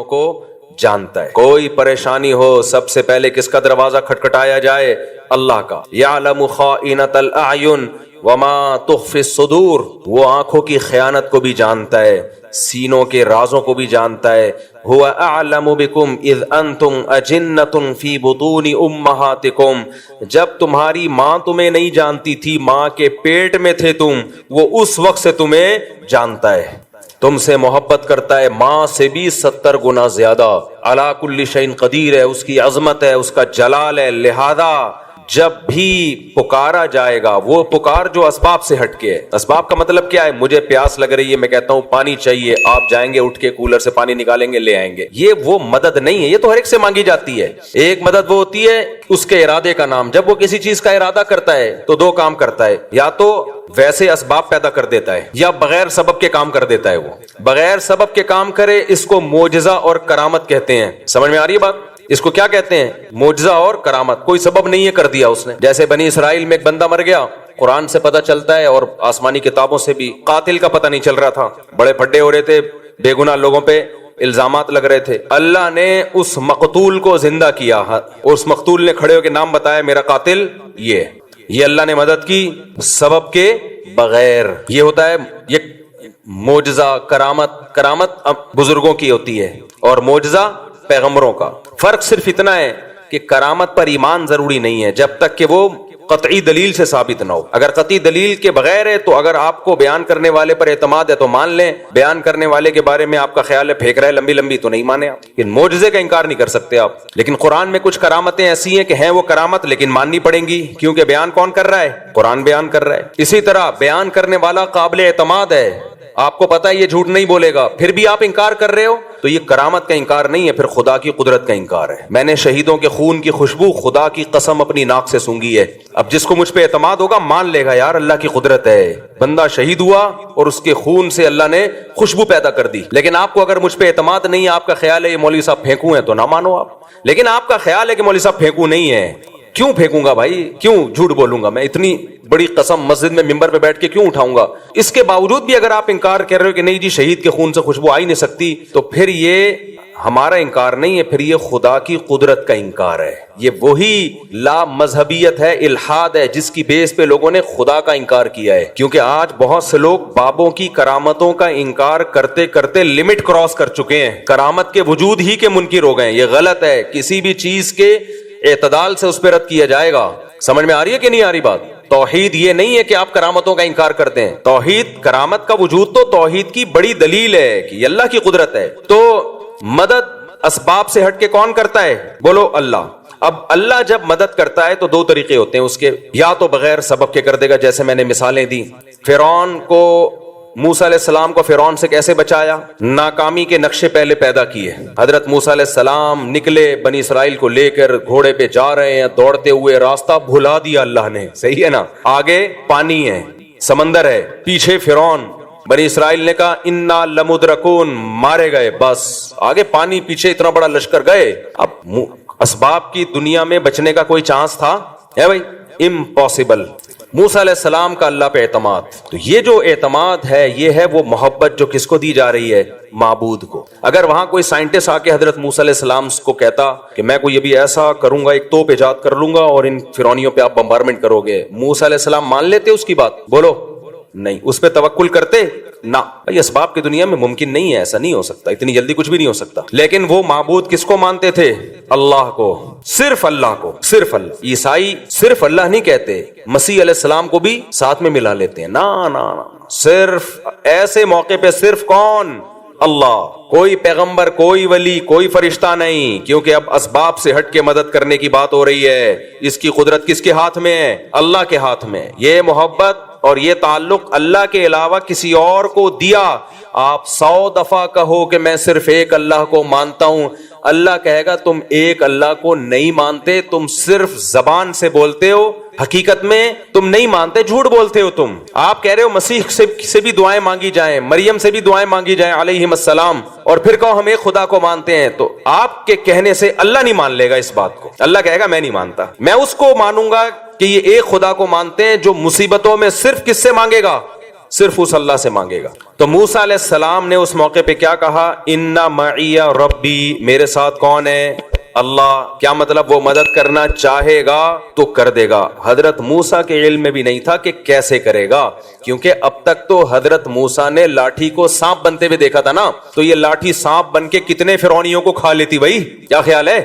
کو جانتا ہے. کوئی پریشانی ہو سب سے پہلے کس کا دروازہ کھٹکھٹایا جائے؟ اللہ کا. یعلم خائنۃ الاعین وما تخفی الصدور، وہ آنکھوں کی خیانت کو بھی جانتا ہے، سینوں کے رازوں کو بھی جانتا ہے. هو اعلم بکم اذ انتم اجنۃ فی بطون امہاتکم، جب تمہاری ماں تمہیں نہیں جانتی تھی، ماں کے پیٹ میں تھے تم، وہ اس وقت سے تمہیں جانتا ہے، تم سے محبت کرتا ہے ماں سے بھی 70 گنا زیادہ. علی کل شیء قدیر ہے، اس کی عظمت ہے، اس کا جلال ہے. لہذا جب بھی پکارا جائے گا، وہ پکار جو اسباب سے ہٹ کے ہے. اسباب کا مطلب کیا ہے؟ مجھے پیاس لگ رہی ہے، میں کہتا ہوں پانی چاہیے، آپ جائیں گے اٹھ کے کولر سے پانی نکالیں گے لے آئیں گے. یہ وہ مدد نہیں ہے، یہ تو ہر ایک سے مانگی جاتی ہے. ایک مدد وہ ہوتی ہے اس کے ارادے کا نام. جب وہ کسی چیز کا ارادہ کرتا ہے تو دو کام کرتا ہے، یا تو ویسے اسباب پیدا کر دیتا ہے یا بغیر سبب کے کام کر دیتا ہے. وہ بغیر سبب کے کام کرے، اس کو معجزہ اور کرامت کہتے ہیں. سمجھ میں آ رہی ہے بات؟ اس کو کیا کہتے ہیں؟ معجزہ اور کرامت. کوئی سبب نہیں ہے، کر دیا اس نے. جیسے بنی اسرائیل میں ایک بندہ مر گیا، قرآن سے پتہ چلتا ہے اور آسمانی کتابوں سے بھی. قاتل کا پتہ نہیں چل رہا تھا، بڑے پھڈے ہو رہے تھے، بے گناہ لوگوں پہ الزامات لگ رہے تھے. اللہ نے اس مقتول کو زندہ کیا، اس مقتول نے کھڑے ہو کے نام بتایا میرا قاتل یہ اللہ نے مدد کی سبب کے بغیر. یہ ہوتا ہے یہ معجزہ. کرامت بزرگوں کی ہوتی ہے اور معجزہ پیغمبروں کا. فرق صرف اتنا ہے کہ کرامت پر ایمان ضروری نہیں ہے جب تک کہ وہ قطعی دلیل سے ثابت نہ ہو. اگر قطعی دلیل کے بغیر ہے تو اگر آپ کو بیان کرنے والے پر اعتماد ہے تو مان لیں، بیان کرنے والے کے بارے میں آپ کا خیال ہے پھینک رہا ہے لمبی لمبی تو نہیں مانے آپ. لیکن معجزے کا انکار نہیں کر سکتے آپ. لیکن قرآن میں کچھ کرامتیں ایسی ہیں کہ ہیں وہ کرامت لیکن ماننی پڑیں گی، کیونکہ بیان کون کر رہا ہے؟ قرآن بیان کر رہا ہے. اسی طرح بیان کرنے والا قابل اعتماد ہے، آپ کو پتا ہے یہ جھوٹ نہیں بولے گا، پھر بھی آپ انکار کر رہے ہو تو یہ کرامت کا انکار نہیں ہے، پھر خدا کی قدرت کا انکار ہے. میں نے شہیدوں کے خون کی خوشبو خدا کی قسم اپنی ناک سے سونگھی ہے. اب جس کو مجھ پہ اعتماد ہوگا مان لے گا یار اللہ کی قدرت ہے. بندہ شہید ہوا اور اس کے خون سے اللہ نے خوشبو پیدا کر دی. لیکن آپ کو اگر مجھ پہ اعتماد نہیں ہے، آپ کا خیال ہے یہ مولوی صاحب پھینکوں ہیں تو نہ مانو آپ. لیکن آپ کا خیال ہے کہ مولوی صاحب پھینکوں نہیں ہے، کیوں پھینکوں گا بھائی؟ کیوں جھوٹ بولوں گا میں؟ اتنی بڑی قسم مسجد میں ممبر پہ بیٹھ کے کیوں اٹھاؤں گا؟ اس کے باوجود بھی اگر آپ انکار کر رہے ہو کہ نہیں جی شہید کے خون سے خوشبو آ ہی نہیں سکتی، تو پھر یہ ہمارا انکار نہیں ہے، پھر یہ خدا کی قدرت کا انکار ہے. یہ وہی لا مذہبیت ہے، الحاد ہے، جس کی بیس پہ لوگوں نے خدا کا انکار کیا ہے. کیونکہ آج بہت سے لوگ بابوں کی کرامتوں کا انکار کرتے کرتے لمٹ کراس کر چکے ہیں، کرامت کے وجود ہی کے منکر ہو گئے ہیں. یہ غلط ہے. کسی بھی چیز کے اعتدال سے اس پہ رد کیا جائے گا. سمجھ میں آ رہی ہے کہ نہیں آ رہی بات؟ توحید یہ نہیں ہے کہ آپ کرامتوں کا انکار کرتے ہیں. توحید، کرامت کا وجود تو توحید کی بڑی دلیل ہے کہ یہ اللہ کی قدرت ہے. تو مدد اسباب سے ہٹ کے کون کرتا ہے؟ بولو اللہ. اب اللہ جب مدد کرتا ہے تو دو طریقے ہوتے ہیں اس کے، یا تو بغیر سبب کے کر دے گا، جیسے میں نے مثالیں دی. فرعون کو، موسیٰ علیہ السلام کو فرعون سے کیسے بچایا؟ ناکامی کے نقشے پہلے پیدا کیے. حضرت موسیٰ علیہ السلام نکلے بنی اسرائیل کو لے کر، گھوڑے پہ جا رہے ہیں، دوڑتے ہوئے راستہ بھلا دیا اللہ نے. صحیح ہے نا؟ آگے پانی ہے، سمندر ہے، پیچھے فرعون. بنی اسرائیل نے کہا انا لمدرکون، مارے گئے. بس آگے پانی، پیچھے اتنا بڑا لشکر گئے. اب اسباب کی دنیا میں بچنے کا کوئی چانس تھا؟ ہے بھائی؟ امپاسبل. موسیٰ علیہ السلام کا اللہ پہ اعتماد. تو یہ جو اعتماد ہے یہ ہے وہ محبت جو کس کو دی جا رہی ہے؟ معبود کو. اگر وہاں کوئی سائنٹسٹ آ کے حضرت موسیٰ علیہ السلام کو کہتا کہ میں کوئی ابھی ایسا کروں گا، ایک توپ ایجاد کر لوں گا اور ان فرعونیوں پہ آپ بمبارمنٹ کرو گے، موسیٰ علیہ السلام مان لیتے اس کی بات؟ بولو. نہیں. اس پہ توکل کرتے؟ نہ. بھائی اسباب کی دنیا میں ممکن نہیں ہے، ایسا نہیں ہو سکتا، اتنی جلدی کچھ بھی نہیں ہو سکتا. لیکن وہ معبود کس کو مانتے تھے؟ اللہ کو. صرف اللہ کو. صرف اللہ. عیسائی صرف اللہ نہیں کہتے، مسیح علیہ السلام کو بھی ساتھ میں ملا لیتے ہیں. نا صرف ایسے موقع پہ صرف کون؟ اللہ. کوئی پیغمبر، کوئی ولی، کوئی فرشتہ نہیں، کیونکہ اب اسباب سے ہٹ کے مدد کرنے کی بات ہو رہی ہے. اس کی قدرت کس کے ہاتھ میں ہے؟ اللہ کے ہاتھ میں. یہ محبت اور یہ تعلق اللہ کے علاوہ کسی اور کو دیا. آپ 100 دفعہ کہو کہ میں صرف ایک اللہ کو مانتا ہوں، اللہ کہے گا تم ایک اللہ کو نہیں مانتے، تم صرف زبان سے بولتے ہو، حقیقت میں تم نہیں مانتے، جھوٹ بولتے ہو تم. آپ کہہ رہے ہو مسیح سے بھی دعائیں مانگی جائیں، مریم سے بھی دعائیں مانگی جائیں علیہم السلام، اور پھر کہو ہم ایک خدا کو مانتے ہیں. تو آپ کے کہنے سے اللہ نہیں مان لے گا اس بات کو. اللہ کہے گا میں نہیں مانتا. میں اس کو مانوں گا کہ یہ ایک خدا کو مانتے ہیں جو مصیبتوں میں صرف کس سے مانگے گا؟ صرف اس اللہ سے مانگے گا. تو موسیٰ علیہ السلام نے اس موقع پہ کیا کہا؟ ان معی ربی، میرے ساتھ کون ہے؟ اللہ. کیا مطلب؟ وہ مدد کرنا چاہے گا تو کر دے گا. حضرت موسیٰ کے علم میں بھی نہیں تھا کہ کیسے کرے گا، کیونکہ اب تک تو حضرت موسیٰ نے لاٹھی کو سانپ بنتے ہوئے دیکھا تھا نا. تو یہ لاٹھی سانپ بن کے کتنے فرعونیوں کو کھا لیتی بھائی؟ کیا خیال ہے؟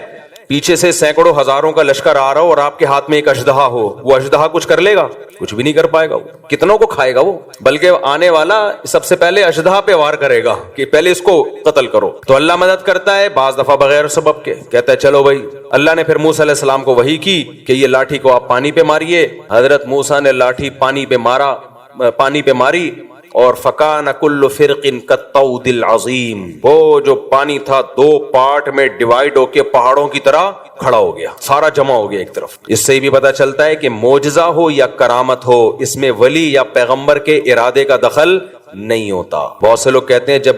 پیچھے سے سینکڑوں ہزاروں کا لشکر آ رہا ہو اور آپ کے ہاتھ میں ایک اژدہا ہو، وہ اژدہا کچھ کر لے گا؟ کچھ بھی نہیں کر پائے گا. وہ کتنوں کو کھائے گا وہ؟ بلکہ آنے والا سب سے پہلے اژدہا پہ وار کرے گا کہ پہلے اس کو قتل کرو. تو اللہ مدد کرتا ہے بعض دفعہ بغیر سبب کے، کہتا ہے چلو بھائی. اللہ نے پھر موسیٰ علیہ السلام کو وحی کی کہ یہ لاٹھی کو آپ پانی پہ ماریے. حضرت موسیٰ نے لاٹھی پانی پہ ماری اور فکان کل فرق کالطود العظیم، وہ جو پانی تھا 2 پارٹ میں ڈیوائیڈ ہو کے پہاڑوں کی طرح کھڑا ہو گیا، سارا جمع ہو گیا ایک طرف. اس سے بھی پتا چلتا ہے کہ معجزہ ہو یا کرامت ہو، اس میں ولی یا پیغمبر کے ارادے کا دخل نہیں ہوتا. بہت سے لوگ کہتے ہیں جب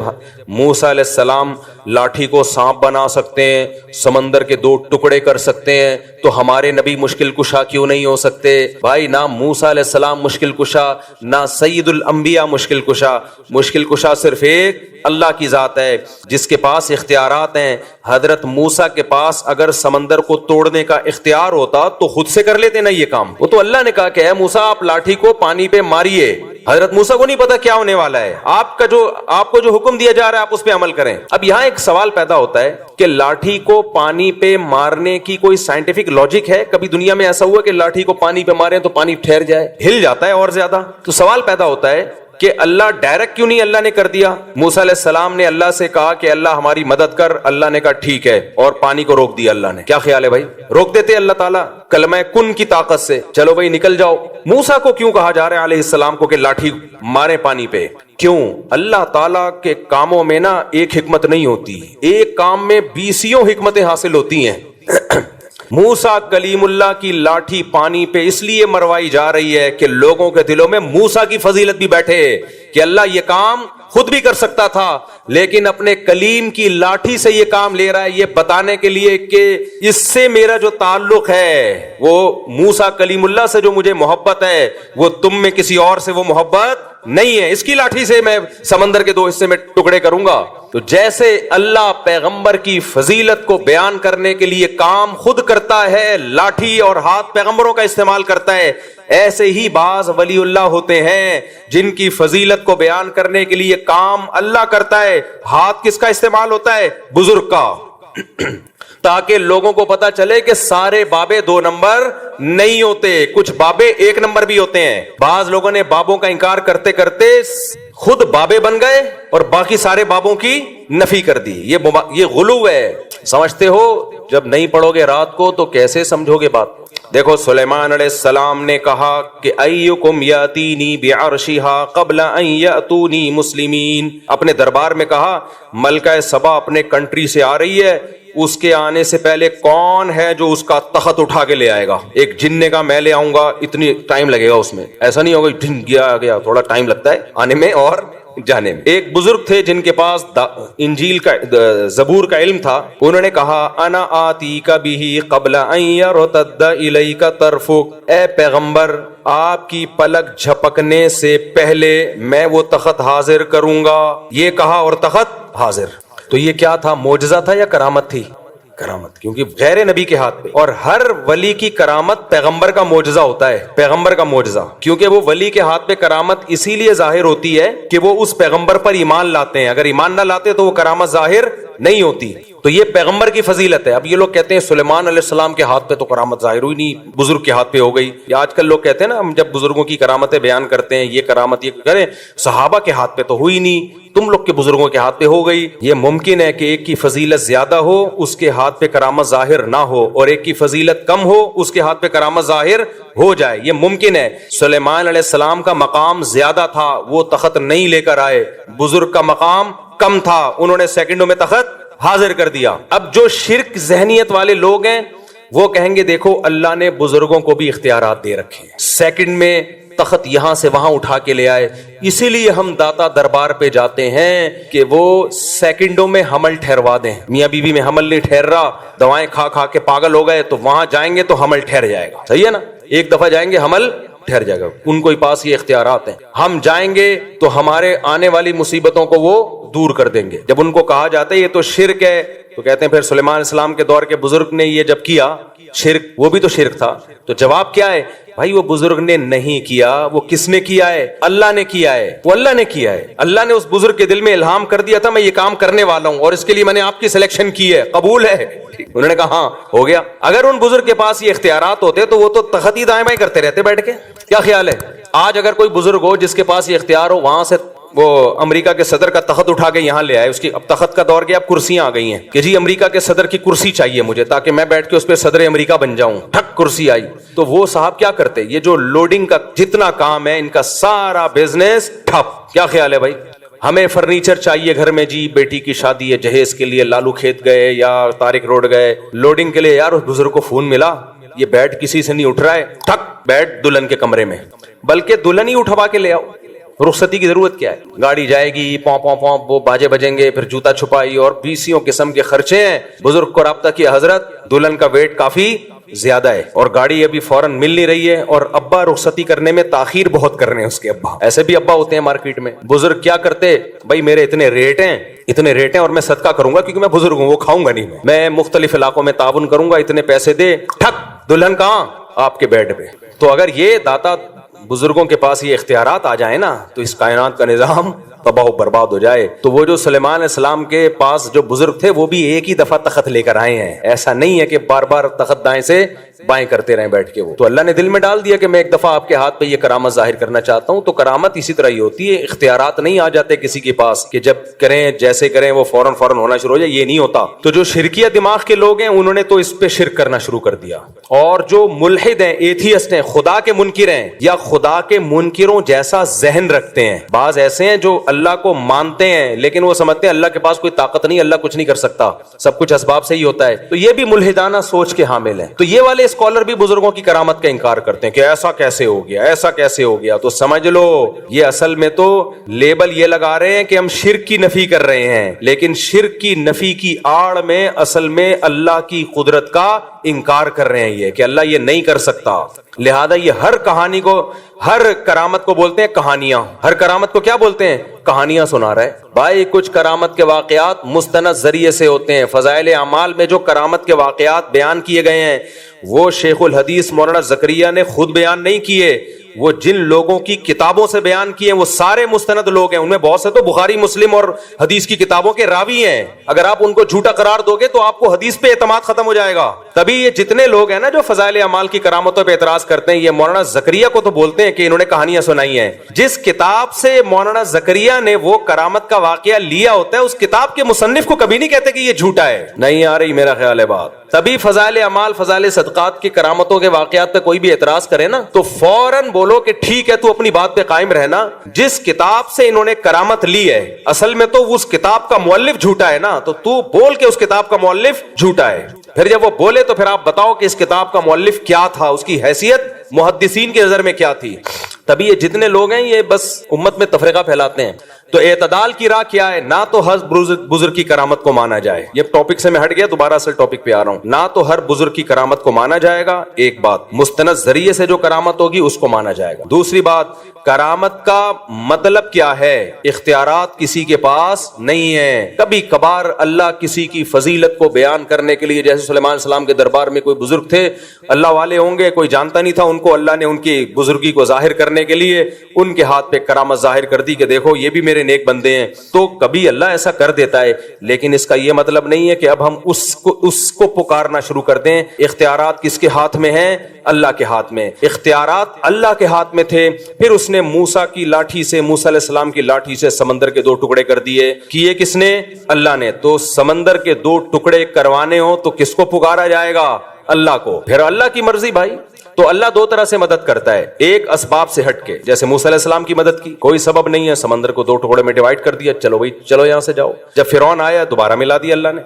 موسیٰ علیہ السلام لاٹھی کو سانپ بنا سکتے ہیں، سمندر کے 2 ٹکڑے کر سکتے ہیں، تو ہمارے نبی مشکل کشا کیوں نہیں ہو سکتے؟ بھائی نہ موسیٰ علیہ السلام مشکل کشا، نہ سید الانبیاء مشکل کشا. مشکل کشا صرف ایک اللہ کی ذات ہے جس کے پاس اختیارات ہیں. حضرت موسیٰ کے پاس اگر سمندر کو توڑنے کا اختیار ہوتا تو خود سے کر لیتے نا یہ کام. وہ تو اللہ نے کہا کہ اے موسیٰ آپ لاٹھی کو پانی پہ ماریے. حضرت موسیٰ کو نہیں پتا کیا ہونے والا ہے، آپ کو جو حکم دیا جا رہا ہے آپ اس پہ عمل کریں. اب یہاں ایک سوال پیدا ہوتا ہے کہ لاٹھی کو پانی پہ مارنے کی کوئی سائنٹیفک لاجک ہے؟ کبھی دنیا میں ایسا ہوا کہ لاٹھی کو پانی پہ مارے تو پانی ٹھہر جائے؟ ہل جاتا ہے اور زیادہ. تو سوال پیدا ہوتا ہے کہ اللہ ڈائریکٹ کیوں نہیں اللہ نے کر دیا؟ موسیٰ علیہ السلام نے اللہ سے کہا کہ اللہ ہماری مدد کر، اللہ نے کہا ٹھیک ہے، اور پانی کو روک دیا اللہ نے. کیا خیال ہے بھائی؟ روک دیتے اللہ تعالیٰ کلمہ کن کی طاقت سے، چلو بھائی نکل جاؤ. موسیٰ کو کیوں کہا جا رہا ہے علیہ السلام کو کہ لاٹھی مارے پانی پہ؟ کیوں؟ اللہ تعالیٰ کے کاموں میں نا ایک حکمت نہیں ہوتی، ایک کام میں 20 حکمتیں حاصل ہوتی ہیں. موسیٰ کلیم اللہ کی لاٹھی پانی پہ اس لیے مروائی جا رہی ہے کہ لوگوں کے دلوں میں موسیٰ کی فضیلت بھی بیٹھے کہ اللہ یہ کام خود بھی کر سکتا تھا لیکن اپنے کلیم کی لاٹھی سے یہ کام لے رہا ہے، یہ بتانے کے لیے کہ اس سے میرا جو تعلق ہے، وہ موسیٰ کلیم اللہ سے جو مجھے محبت ہے وہ تم میں کسی اور سے وہ محبت نہیں ہے. اس کی لاٹھی سے میں سمندر کے 2 حصے میں ٹکڑے کروں گا. تو جیسے اللہ پیغمبر کی فضیلت کو بیان کرنے کے لیے کام خود کرتا ہے، لاٹھی اور ہاتھ پیغمبروں کا استعمال کرتا ہے، ایسے ہی بعض ولی اللہ ہوتے ہیں جن کی فضیلت کو بیان کرنے کے لیے کام اللہ کرتا ہے، ہاتھ کس کا استعمال ہوتا ہے؟ بزرگ کا، تاکہ لوگوں کو پتا چلے کہ سارے بابے 2 نمبر نہیں ہوتے، کچھ بابے 1 نمبر بھی ہوتے ہیں. بعض لوگوں نے بابوں کا انکار کرتے کرتے خود بابے بن گئے اور باقی سارے بابوں کی نفی کر دی. یہ غلو ہے. سمجھتے ہو؟ جب نہیں پڑھو گے رات کو تو کیسے سمجھو گے بات؟ دیکھو سلیمان علیہ السلام نے کہا کہ ایکم یاتینی بعرشہا قبل ان یاتونی مسلمین. اپنے دربار میں کہا ملکہ سبا اپنے کنٹری سے آ رہی ہے، اس کے آنے سے پہلے کون ہے جو اس کا تخت اٹھا کے لے آئے گا؟ ایک جن نے کہا میں لے آؤں گا، اتنی ٹائم لگے گا اس میں، ایسا نہیں ہوگا ڈھن گیا تھوڑا ٹائم لگتا ہے آنے میں اور جانے میں. ایک بزرگ تھے جن کے پاس انجیل کا زبور کا علم تھا، انہوں نے کہا انا آتیک بہ قبل ان یرتد الیک طرفک، اے پیغمبر آپ کی پلک جھپکنے سے پہلے میں وہ تخت حاضر کروں گا. یہ کہا اور تخت حاضر. تو یہ کیا تھا؟ معجزہ تھا یا کرامت تھی؟ کرامت، کیونکہ غیر نبی کے ہاتھ پہ. اور ہر ولی کی کرامت پیغمبر کا معجزہ ہوتا ہے، پیغمبر کا معجزہ، کیونکہ وہ ولی کے ہاتھ پہ کرامت اسی لیے ظاہر ہوتی ہے کہ وہ اس پیغمبر پر ایمان لاتے ہیں. اگر ایمان نہ لاتے تو وہ کرامت ظاہر نہیں ہوتی. تو یہ پیغمبر کی فضیلت ہے. اب یہ لوگ کہتے ہیں سلیمان علیہ السلام کے ہاتھ پہ تو کرامت ظاہر ہوئی نہیں، بزرگ کے ہاتھ پہ ہو گئی. یا آج کل لوگ کہتے ہیں نا ہم جب بزرگوں کی کرامتیں بیان کرتے ہیں، یہ کرامت یہ کریں، صحابہ کے ہاتھ پہ تو ہوئی نہیں، تم لوگ کے بزرگوں کے ہاتھ پہ ہو گئی. یہ ممکن ہے کہ ایک کی فضیلت زیادہ ہو اس کے ہاتھ پہ کرامت ظاہر نہ ہو، اور ایک کی فضیلت کم ہو اس کے ہاتھ پہ کرامت ظاہر ہو جائے. یہ ممکن ہے. سلیمان علیہ السلام کا مقام زیادہ تھا، وہ تخت نہیں لے کر آئے. بزرگ کا مقام کم تھا، انہوں نے سیکنڈوں میں تخت حاضر کر دیا. اب جو شرک ذہنیت والے لوگ ہیں وہ کہیں گے دیکھو اللہ نے بزرگوں کو بھی اختیارات دے رکھے ہیں، سیکنڈ میں تخت یہاں سے وہاں اٹھا کے لے آئے. اسی لیے ہم داتا دربار پہ جاتے ہیں کہ وہ سیکنڈوں میں حمل ٹھہروا دیں. میاں بیوی میں حمل نہیں ٹھہر رہا، دوائیں کھا کھا کے پاگل ہو گئے، تو وہاں جائیں گے تو حمل ٹھہر جائے گا. صحیح ہے نا؟ ایک دفعہ جائیں گے حمل ٹھہر جائے گا, ان کو ہی پاس یہ اختیارات ہیں. ہم جائیں گے تو ہمارے آنے والی مصیبتوں کو وہ دور کر دیں گے. جب ان کو کہا جاتا ہے یہ تو شرک ہے, تو کہتے ہیں پھر سلیمان علیہ السلام کے دور کے بزرگ نے یہ جب کیا شرک, وہ بھی تو شرک تھا. تو جواب کیا ہے بھائی, وہ بزرگ نے نہیں کیا, وہ کس نے کیا ہے؟ اللہ نے کیا ہے, وہ اللہ نے کیا ہے. اللہ نے اس بزرگ کے دل میں الہام کر دیا تھا میں یہ کام کرنے والا ہوں اور اس کے لیے میں نے آپ کی سلیکشن کی ہے, قبول ہے. انہوں نے کہا ہاں ہو گیا. اگر ان بزرگ کے پاس یہ اختیارات ہوتے تو وہ تو تخت ہی دائیں بائیں کرتے رہتے بیٹھ کے. کیا خیال ہے آج اگر کوئی بزرگ ہو جس کے پاس یہ اختیار ہو, وہاں سے وہ امریکہ کے صدر کا تخت اٹھا کے یہاں لے آئے, اس کی اب تخت کا دور گیا, اب کرسیاں آ گئی ہیں کہ جی امریکہ کے صدر کی کرسی چاہیے مجھے تاکہ میں بیٹھ کے اس پہ صدر امریکہ بن جاؤں, ٹھک کرسی آئی. تو وہ صاحب کیا کرتے, یہ جو لوڈنگ کا جتنا کام ہے ان کا سارا بزنس ٹھپ. کیا خیال ہے بھائی, ہمیں فرنیچر چاہیے گھر میں, جی بیٹی کی شادی ہے, جہیز کے لیے لالو کھیت گئے یا طارق روڈ گئے لوڈنگ کے لیے, یار اس بزرگ کو فون ملا, یہ بیٹ کسی سے نہیں اٹھ رہا ہے, ٹھک بیٹ دلہن کے کمرے میں, بلکہ دلہن ہی اٹھوا کے لے آؤ. رخصتی کی ضرورت کیا ہے, گاڑی جائے گی پوں پوں پوں, وہ باجے بجیں گے, پھر جوتا چھپائی اور 20 قسم کے خرچے ہیں. بزرگ کو رابطہ کیا حضرت, دلہن کا ویٹ کافی زیادہ ہے اور گاڑی ابھی فوراً مل نہیں رہی ہے, اور ابا رخصتی کرنے میں تاخیر بہت کر رہے ہیں. اس کے ابا, ایسے بھی ابا ہوتے ہیں مارکیٹ میں. بزرگ کیا کرتے, بھائی میرے اتنے ریٹ ہیں اور میں صدقہ کروں گا کیونکہ میں بزرگ ہوں, وہ کھاؤں گا نہیں, میں مختلف علاقوں میں تعاون کروں گا, اتنے پیسے دے, ٹھک دلہن کہاں, آپ کے بیڈ پہ. تو اگر یہ داتا بزرگوں کے پاس یہ اختیارات آ جائیں نا تو اس کائنات کا نظام تباہ و برباد ہو جائے. تو وہ جو سلیمان علیہ السلام کے پاس جو بزرگ تھے وہ بھی ایک ہی دفعہ تخت لے کر آئے ہیں, ایسا نہیں ہے کہ بار بار تخت دائیں سے بائیں کرتے رہیں بیٹھ کے. وہ تو اللہ نے دل میں ڈال دیا کہ میں ایک دفعہ آپ کے ہاتھ پہ یہ کرامت ظاہر کرنا چاہتا ہوں. تو کرامت اسی طرح ہی ہوتی ہے, اختیارات نہیں آ جاتے کسی کے پاس کہ جب کریں جیسے کریں وہ فوراً ہونا شروع ہو جائے, یہ نہیں ہوتا. تو جو شرکیہ دماغ کے لوگ ہیں انہوں نے تو اس پہ شرک کرنا شروع کر دیا, اور جو ملحد ہیں, ایتھیسٹ ہیں, خدا کے منکر ہیں یا خدا کے منکروں جیسا ذہن رکھتے ہیں. بعض ایسے ہیں جو اللہ کو مانتے ہیں لیکن وہ سمجھتے ہیں اللہ کے پاس کوئی طاقت نہیں, اللہ کچھ نہیں کر سکتا, سب کچھ اسباب سے ہی ہوتا ہے. تو یہ بھی ملحدانہ سوچ کے حامل ہیں. تو یہ والے اسکالر بھی بزرگوں کی کرامت کا انکار کرتے ہیں کہ ایسا کیسے ہو گیا, ایسا کیسے ہو گیا. تو سمجھ لو یہ اصل میں تو لیبل یہ لگا رہے ہیں کہ ہم شرک کی نفی کر رہے ہیں, لیکن شرک کی نفی کی آڑ میں اصل میں اللہ کی قدرت کا انکار کر رہے ہیں, یہ کہ اللہ یہ نہیں کر سکتا. لہذا یہ ہر کہانی کو, ہر کرامت کو بولتے ہیں کہانیاں. ہر کرامت کو کیا بولتے ہیں, کہانیاں سنا رہا ہے. بھائی کچھ کرامت کے واقعات مستند ذریعے سے ہوتے ہیں. فضائل اعمال میں جو کرامت کے واقعات بیان کیے گئے ہیں وہ شیخ الحدیث مولانا زکریا نے خود بیان نہیں کیے, وہ جن لوگوں کی کتابوں سے بیان کیے ہیں وہ سارے مستند لوگ ہیں. ان میں بہت سے تو بخاری مسلم اور حدیث کی کتابوں کے راوی ہیں. اگر آپ ان کو جھوٹا قرار دو گے تو آپ کو حدیث پہ اعتماد ختم ہو جائے گا. تبھی یہ جتنے لوگ ہیں نا جو فضائل اعمال کی کرامتوں پہ اعتراض کرتے ہیں, یہ مولانا زکریا کو تو بولتے ہیں کہ انہوں نے کہانیاں سنائی ہیں. جس کتاب سے مولانا زکریا نے وہ کرامت کا واقعہ لیا ہوتا ہے اس کتاب کے مصنف کو کبھی نہیں کہتے کہ یہ جھوٹا ہے. نہیں آ رہی میرا خیال ہے بات. تبھی فضائل اعمال, فضائل صدقات کی کرامتوں کے واقعات پہ کوئی بھی اعتراض کرے نا تو فوراً بولو کہ ٹھیک ہے تو اپنی بات پہ قائم رہنا. جس کتاب سے انہوں نے کرامت لی ہے اصل میں تو اس کتاب کا مؤلف جھوٹا ہے نا, تو بول کہ اس کتاب کا مؤلف جھوٹا ہے. پھر جب وہ بولے تو پھر آپ بتاؤ کہ اس کتاب کا مؤلف کیا تھا, اس کی حیثیت محدثین کی نظر میں کیا تھی. تبھی یہ جتنے لوگ ہیں یہ بس امت میں تفرقہ پھیلاتے ہیں. تو اعتدال کی راہ کیا ہے, نہ تو ہر بزرگ کی کرامت کو مانا جائے. یہ ٹاپک سے میں ہٹ گیا, دوبارہ اصل ٹاپک پہ آ رہا ہوں. نہ تو ہر بزرگ کی کرامت کو مانا جائے گا, ایک بات. مستند ذریعے سے جو کرامت ہوگی اس کو مانا جائے گا. دوسری بات, کرامت کا مطلب کیا ہے, اختیارات کسی کے پاس نہیں ہے. کبھی کبھار اللہ کسی کی فضیلت کو بیان کرنے کے لیے, جیسے سلیمان علیہ السلام کے دربار میں کوئی بزرگ تھے, اللہ والے ہوں گے, کوئی جانتا نہیں تھا ان کو, اللہ نے ان کی بزرگی کو ظاہر کرنے کے لیے ان کے ہاتھ پہ کرامت ظاہر کر دی کہ دیکھو یہ بھی میرے نیک بندے ہیں. تو کبھی اللہ ایسا کر دیتا ہے, لیکن اس کا یہ مطلب نہیں ہے کہ اب ہم اس کو پکارنا شروع کر دیں. اختیارات کس کے ہاتھ میں ہیں, اللہ کے ہاتھ میں. اختیارات اللہ کے ہاتھ میں تھے, پھر اس نے موسیٰ کی لاٹھی سے, موسیٰ علیہ السلام کی لاٹھی سے سمندر کے 2 ٹکڑے کر دیے. کیے کس نے, اللہ نے. تو سمندر کے 2 ٹکڑے کروانے ہو تو کس کو پکارا جائے گا, اللہ کو. پھر اللہ کی مرضی بھائی. تو اللہ 2 طرح سے مدد کرتا ہے, ایک اسباب سے ہٹ کے, جیسے موسیٰ علیہ السلام کی مدد کی, کوئی سبب نہیں ہے, سمندر کو 2 ٹکڑے میں ڈیوائڈ کر دیا, چلو بھائی چلو یہاں سے جاؤ. جب فرعون آیا دوبارہ ملا دیا اللہ نے.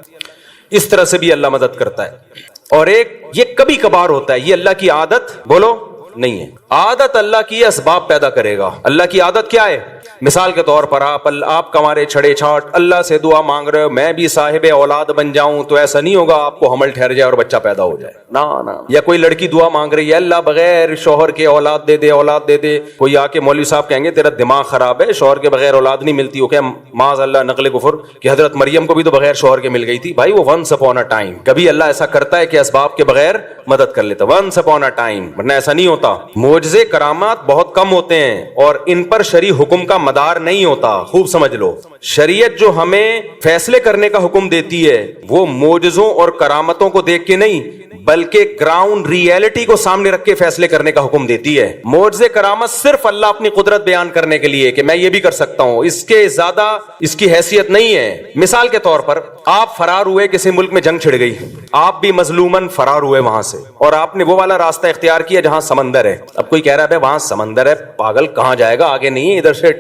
اس طرح سے بھی اللہ مدد کرتا ہے. اور ایک یہ کبھی کبھار ہوتا ہے, یہ اللہ کی عادت, بولو نہیں ہے. عادت اللہ کی اسباب پیدا کرے گا. اللہ کی عادت کیا ہے؟ مثال کے طور پر آپ کمارے چھڑے چھاٹ اللہ سے دعا مانگ رہے ہو میں بھی صاحب اولاد بن جاؤں, تو ایسا نہیں ہوگا آپ کو حمل ٹھہر جائے اور بچہ پیدا ہو جائے. نا. یا کوئی لڑکی دعا مانگ رہی ہے اللہ بغیر شوہر کے اولاد دے دے, اولاد دے دے. کوئی آ کے مولوی صاحب کہیں گے تیرا دماغ خراب ہے, شوہر کے بغیر اولاد نہیں ملتی. ہو کیا معاذ اللہ نقل کفر کہ حضرت مریم کو بھی تو بغیر شوہر کے مل گئی تھی. بھائی وہ ونس اپون اے ٹائم, کبھی اللہ ایسا کرتا ہے کہ اسباب کے بغیر مدد کر لیتا, ونس اپون اے ٹائم, ورنہ ایسا نہیں ہوتا. معجزے کرامات بہت کم ہوتے ہیں اور ان پر شرعی حکم کا مدار نہیں ہوتا. خوب سمجھ لو, شریعت جو ہمیں فیصلے کرنے کا حکم دیتی ہے وہ معجزوں اور کرامتوں کو دیکھ کے نہیں بلکہ گراؤنڈ ریئلٹی کو سامنے رکھ کے فیصلے کرنے کا حکم دیتی ہے. معجزے کرامت صرف اللہ اپنی قدرت بیان کرنے کے لیے کہ میں یہ بھی کر سکتا ہوں, اس کے زیادہ اس کی حیثیت نہیں ہے. مثال کے طور پر آپ فرار ہوئے, کسی ملک میں جنگ چھڑ گئی, آپ بھی مظلومن فرار ہوئے وہاں سے, اور آپ نے وہ والا راستہ اختیار کیا جہاں سمندر ہے. اب کوئی کہہ رہا ہے وہاں سمندر ہے, پاگل کہاں جائے گا, آگے نہیں ہے, ادھر سے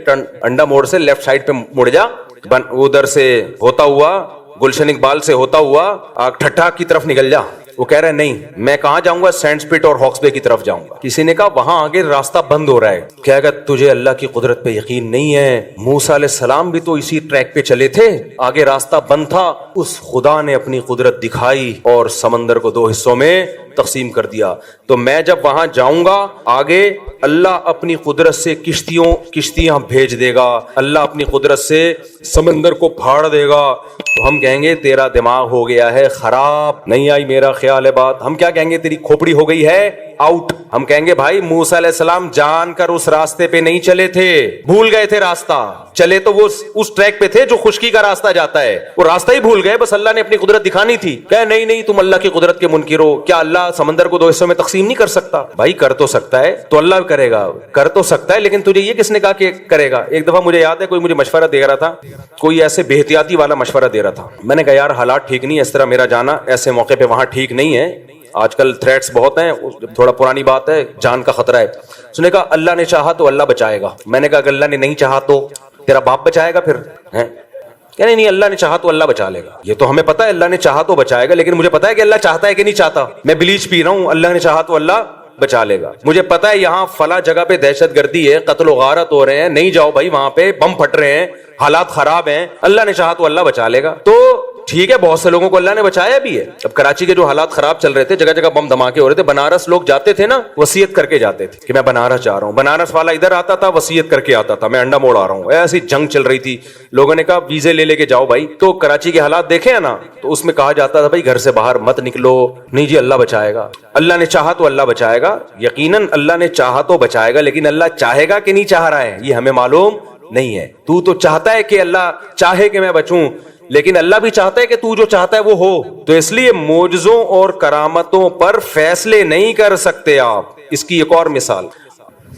انڈا موڑ سے لیفٹ سائڈ پہ مڑ جا, ادھر سے ہوتا ہوا گلشن اقبال سے ہوتا ہوا ٹھٹھا کی طرف نکل جا. وہ کہہ رہے نہیں میں کہاں جاؤں گا, سینڈ سپٹ اور ہاکس بے کی طرف جاؤں گا. کسی نے کہا وہاں آگے راستہ بند ہو رہا ہے. کہے گا تجھے اللہ کی قدرت پہ یقین نہیں ہے, موسیٰ علیہ السلام بھی تو اسی ٹریک پہ چلے تھے, آگے راستہ بند تھا, اس خدا نے اپنی قدرت دکھائی اور سمندر کو 2 حصوں میں تقسیم کر دیا. تو میں جب وہاں جاؤں گا آگے اللہ اپنی قدرت سے کشتیاں بھیج دے گا, اللہ اپنی قدرت سے سمندر کو پھاڑ دے گا. تو ہم کہیں گے تیرا دماغ ہو گیا ہے خراب, نہیں آئی میرا خیال ہے بات. ہم کیا کہیں گے, تیری کھوپڑی ہو گئی ہے آؤٹ. ہم کہیں گے بھائی موسیٰ علیہ السلام جان کر اس راستے پہ نہیں چلے تھے, بھول گئے تھے راستہ. چلے تو وہ اس ٹریک پہ تھے جو خشکی کا راستہ جاتا ہے, وہ راستہ ہی بھول گئے, بس اللہ نے اپنی قدرت دکھانی تھی. کہ نہیں تم اللہ کی قدرت کے منکر ہو, کیا اللہ سمندر کو 2 حصوں میں تقسیم نہیں کر سکتا؟ بھائی کر تو سکتا ہے, تو اللہ کرے گا, کر تو سکتا ہے, لیکن تجھے یہ کس نے کہا کہ کرے گا؟ ایک دفعہ مجھے یاد ہے کوئی مجھے مشورہ دے رہا تھا, کوئی ایسے بے احتیاطی والا مشورہ دے رہا تھا. میں نے کہا یار حالات ٹھیک نہیں ہے, اس طرح میرا جانا ایسے موقع پہ وہاں ٹھیک نہیں ہے, آج کل تھریٹس بہت ہیں, تھوڑا پرانی بات ہے, جان کا خطرہ ہے. اس نے کہا اللہ نے چاہا تو اللہ بچائے گا. میں نے کہا اگر اللہ نے نہیں چاہا تو تیرا باپ بچائے گا پھر؟ کہ نہیں اللہ نے چاہا تو اللہ بچا لے گا. یہ تو ہمیں پتا ہے اللہ نے چاہا تو بچائے گا, لیکن مجھے پتا ہے کہ اللہ چاہتا ہے کہ نہیں چاہتا. میں بلیچ پی رہا ہوں, اللہ نے چاہا تو اللہ بچا لے گا. مجھے پتا ہے یہاں فلاں جگہ پہ دہشت گردی ہے, قتل و غارت ہو رہے ہیں, نہیں جاؤ بھائی, وہاں پہ بم پھٹ رہے ہیں, حالات خراب ہیں, اللہ نے چاہا تو اللہ بچا لے گا. تو ٹھیک ہے, بہت سے لوگوں کو اللہ نے بچایا بھی ہے. اب کراچی کے جو حالات خراب چل رہے تھے, جگہ جگہ بم دھماکے ہو رہے تھے, بنارس لوگ جاتے تھے نا, وصیت کر کے جاتے تھے کہ میں بنارس جا رہا ہوں. بنارس والا ادھر آتا تھا, وصیت کر کے آتا تھا میں انڈا موڑ آ رہا ہوں. ایسی جنگ چل رہی تھی, لوگوں نے کہا ویزے لے کے جاؤ بھائی. تو کراچی کے حالات دیکھے ہیں نا, تو اس میں کہا جاتا تھا بھائی گھر سے باہر مت نکلو. نہیں جی اللہ بچائے گا, اللہ نے چاہا تو اللہ بچائے گا. یقیناً اللہ نے چاہا تو بچائے گا, لیکن اللہ چاہے گا کہ نہیں چاہ رہا ہے یہ ہمیں معلوم نہیں ہے. تو چاہتا ہے کہ اللہ چاہے کہ میں بچوں, لیکن اللہ بھی چاہتا ہے کہ تو جو چاہتا ہے وہ ہو. تو اس لیے معجزوں اور کرامتوں پر فیصلے نہیں کر سکتے آپ. اس کی ایک اور مثال,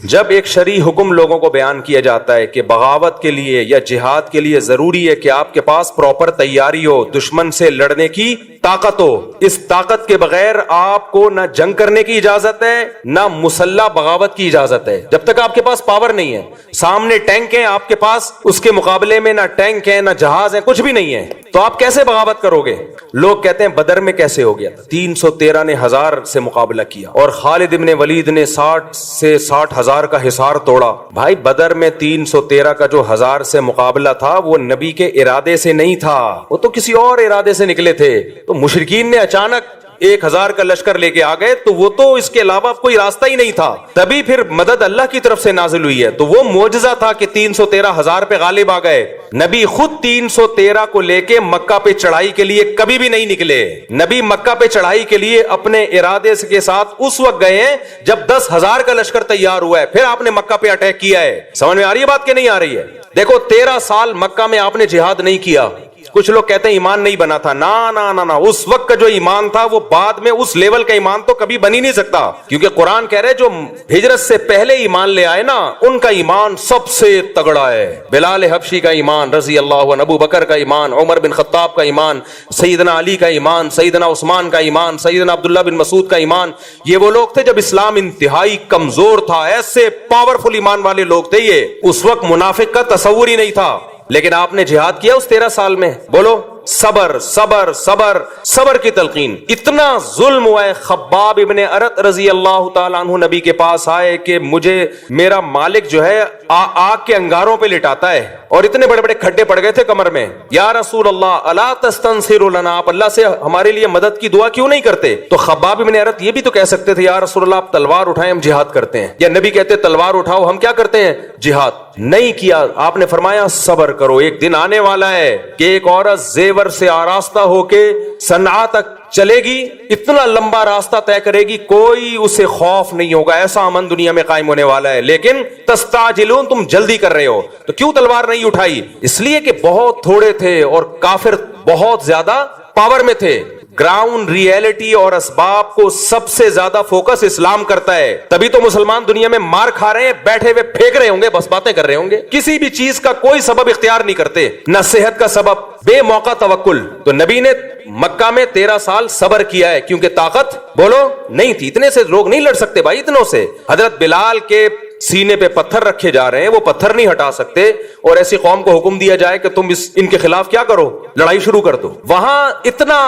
جب ایک شرعی حکم لوگوں کو بیان کیا جاتا ہے کہ بغاوت کے لیے یا جہاد کے لیے ضروری ہے کہ آپ کے پاس پراپر تیاری ہو, دشمن سے لڑنے کی طاقت ہو. اس طاقت کے بغیر آپ کو نہ جنگ کرنے کی اجازت ہے نہ مسلح بغاوت کی اجازت ہے. جب تک آپ کے پاس پاور نہیں ہے, سامنے ٹینک ہیں آپ کے پاس, اس کے مقابلے میں نہ ٹینک ہے نہ جہاز ہے, کچھ بھی نہیں ہے, تو آپ کیسے بغاوت کرو گے؟ لوگ کہتے ہیں بدر میں کیسے ہو گیا, 313 نے 1000 سے مقابلہ کیا اور خالد ابن ولید نے 60 سے 60,000 کا حصار توڑا. بھائی بدر میں 313 کا جو 1000 سے مقابلہ تھا وہ نبی کے ارادے سے نہیں تھا, وہ تو کسی اور ارادے سے نکلے تھے. تو مشرکین نے اچانک 1000 کا لشکر لے کے آ گئے, تو وہ تو اس کے علاوہ کوئی راستہ ہی نہیں تھا. تبھی پھر مدد اللہ کی طرف سے نازل ہوئی ہے. تو وہ معجزہ تھا کہ 313,000 پہ غالب آ گئے. نبی خود 313 کو لے کے مکہ پہ چڑھائی کے لیے کبھی بھی نہیں نکلے. نبی مکہ پہ چڑھائی کے لیے اپنے ارادے کے ساتھ اس وقت گئے ہیں جب 10,000 کا لشکر تیار ہوا ہے, پھر آپ نے مکہ پہ اٹیک کیا ہے. سمجھ میں آ رہی ہے بات کہ نہیں آ رہی ہے؟ دیکھو 13 سال مکہ میں آپ نے جہاد نہیں کیا. کچھ لوگ کہتے ہیں ایمان نہیں بنا تھا. نا اس وقت کا جو ایمان تھا وہ بعد میں اس لیول کا ایمان تو کبھی بن ہی نہیں سکتا, کیونکہ قرآن کہہ رہے جو ہجرت سے پہلے ایمان لے آئے نا ان کا ایمان سب سے تگڑا ہے. بلال حبشی کا ایمان رضی اللہ عنہ, ابو بکر کا ایمان, عمر بن خطاب کا ایمان, سیدنا علی کا ایمان, سیدنا عثمان کا ایمان, سیدنا عبداللہ بن مسعود کا ایمان. یہ وہ لوگ تھے جب اسلام انتہائی کمزور تھا, ایسے پاورفل ایمان والے لوگ تھے. یہ اس وقت منافق کا تصور ہی نہیں تھا, لیکن آپ نے جہاد کیا اس 13 سال میں. بولو صبر صبر صبر صبر کی تلقین. اتنا ظلم ہوا ہے. خباب ابن ارت رضی اللہ تعالیٰ عنہ نبی کے پاس آئے کہ مجھے میرا مالک جو ہے آگ کے انگاروں پہ لٹاتا ہے اور اتنے بڑے بڑے کھڈے پڑ گئے تھے کمر میں. یا رسول اللہ الا تستنصر لنا, آپ اللہ سے ہمارے لیے مدد کی دعا کیوں نہیں کرتے؟ تو خباب ابن ارت یہ بھی تو کہہ سکتے تھے یا رسول اللہ آپ تلوار اٹھائیں ہم جہاد کرتے ہیں, یا نبی کہتے تلوار اٹھاؤ ہم کیا کرتے ہیں جہاد. نہیں کیا. آپ نے فرمایا صبر کرو, ایک دن آنے والا ہے کہ ایک عورت زیور سے آراستہ ہو کے صنعاء تک چلے گی, اتنا لمبا راستہ طے کرے گی, کوئی اسے خوف نہیں ہوگا, ایسا امن دنیا میں قائم ہونے والا ہے. لیکن تستعجلون, تم جلدی کر رہے ہو. تو کیوں تلوار نہیں اٹھائی؟ اس لیے کہ بہت تھوڑے تھے اور کافر بہت زیادہ پاور میں تھے. گراؤنڈ ریئلٹی اور اسباب کو سب سے زیادہ فوکس اسلام کرتا ہے. تبھی تو مسلمان دنیا میں مار کھا رہے ہیں, بیٹھے ہوئے پھینک رہے ہوں گے, بس باتیں کر رہے ہوں گے, کسی بھی چیز کا کوئی سبب اختیار نہیں کرتے, نہ صحت کا سبب, بے موقع توکل. تو نبی نے مکہ میں 13 سال صبر کیا ہے کیونکہ طاقت بولو نہیں تھی. اتنے سے لوگ نہیں لڑ سکتے بھائی, اتنوں سے. حضرت بلال کے سینے پہ پتھر رکھے جا رہے ہیں, وہ پتھر نہیں ہٹا سکتے, اور ایسی قوم کو حکم دیا جائے کہ تم ان کے خلاف کیا کرو, لڑائی شروع کر دو. وہاں اتنا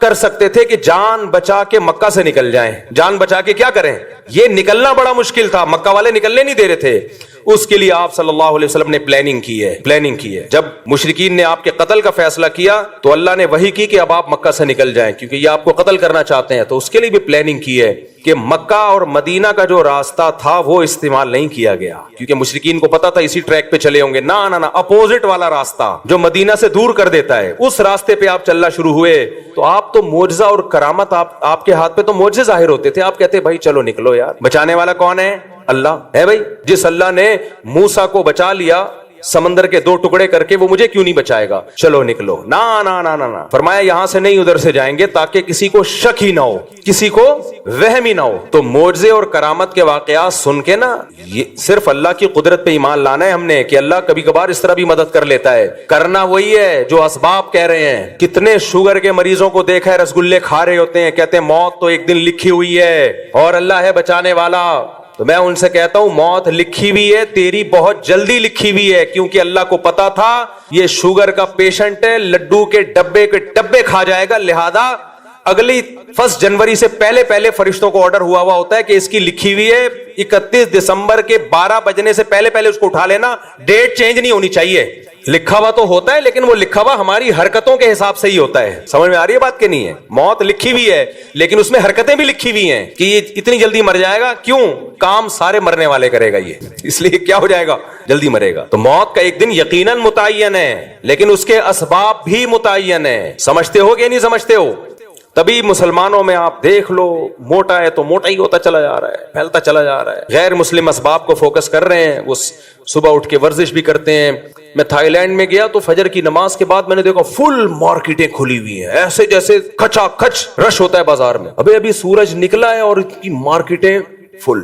کر سکتے تھے کہ جان بچا کے مکہ سے نکل جائیں. جان بچا کے کیا کریں؟ یہ نکلنا بڑا مشکل تھا, مکہ والے نکلنے نہیں دے رہے تھے. اس کے لیے آپ صلی اللہ علیہ وسلم نے پلاننگ کی ہے. جب مشرکین نے آپ کے قتل کا فیصلہ کیا تو اللہ نے وحی کی کہ اب آپ مکہ سے نکل جائیں, کیونکہ یہ آپ کو قتل کرنا چاہتے ہیں. تو اس کے لیے بھی پلاننگ کی ہے کہ مکہ اور مدینہ کا جو راستہ تھا وہ استعمال نہیں کیا گیا, کیونکہ مشرکین کو پتا تھا اسی ٹریک پہ چلے ہوں گے. نہ اپوزٹ والا راستہ جو مدینہ سے دور کر دیتا ہے, اس راستے پہ آپ چلنا شروع ہوئے. تو آپ تو معجزہ اور کرامت, آپ کے ہاتھ پہ تو معجزے ظاہر ہوتے تھے. آپ کہتے بھائی چلو نکلو یار, بچانے والا کون ہے؟ اللہ ہے بھائی. جس اللہ نے موسیٰ کو بچا لیا سمندر کے 2 ٹکڑے کر کے, وہ مجھے کیوں نہیں بچائے گا؟ چلو نکلو. نہ فرمایا یہاں سے نہیں ادھر سے جائیں گے, تاکہ کسی کو شک ہی نہ ہو, کسی کو وہم ہی نہ ہو. تو معجزے اور کرامت کے واقعات سن کے نا, یہ صرف اللہ کی قدرت پہ ایمان لانا ہے ہم نے, کہ اللہ کبھی کبھار اس طرح بھی مدد کر لیتا ہے. کرنا وہی ہے جو اسباب کہہ رہے ہیں. کتنے شوگر کے مریضوں کو دیکھا ہے رسگلے کھا رہے ہوتے ہیں, کہتے ہیں موت تو ایک دن لکھی ہوئی ہے اور اللہ ہے بچانے والا. تو میں ان سے کہتا ہوں موت لکھی ہوئی ہے, تیری بہت جلدی لکھی ہوئی ہے, کیونکہ اللہ کو پتا تھا یہ شوگر کا پیشنٹ ہے, لڈو کے ڈبے کھا جائے گا, لہذا اگلی 1 جنوری سے پہلے فرشتوں کو آرڈر ہوا ہوتا ہے کہ اس کی لکھی ہوئی ہے 31 دسمبر کے 12 بجنے سے پہلے اس کو اٹھا لینا, ڈیٹ چینج نہیں ہونی چاہیے. لکھا ہوا تو ہوتا ہے لیکن وہ لکھا ہوا ہماری حرکتوں کے حساب سے ہی ہوتا ہے. سمجھ میں آ رہی ہے بات کہ نہیں ہے؟ موت لکھی ہوئی ہے لیکن اس میں حرکتیں بھی لکھی ہوئی ہیں کہ یہ اتنی جلدی مر جائے گا. کیوں؟ کام سارے مرنے والے کرے گا یہ, اس لیے کیا ہو جائے گا, جلدی مرے گا. تو موت کا ایک دن یقیناً متعین ہے, لیکن اس کے اسباب بھی متعین ہے. سمجھتے ہو کہ نہیں سمجھتے ہو؟ تبھی مسلمانوں میں آپ دیکھ لو, موٹا ہے تو موٹا ہی ہوتا چلا جا رہا ہے, پھیلتا چلا جا رہا ہے. غیر مسلم اسباب کو فوکس کر رہے ہیں, وہ صبح اٹھ کے ورزش بھی کرتے ہیں. میں تھائی لینڈ میں گیا تو فجر کی نماز کے بعد میں نے دیکھا فل مارکیٹیں کھلی ہوئی ہیں, ایسے جیسے کھچا کھچ رش ہوتا ہے بازار میں. ابھی سورج نکلا ہے اور کی مارکیٹیں فل.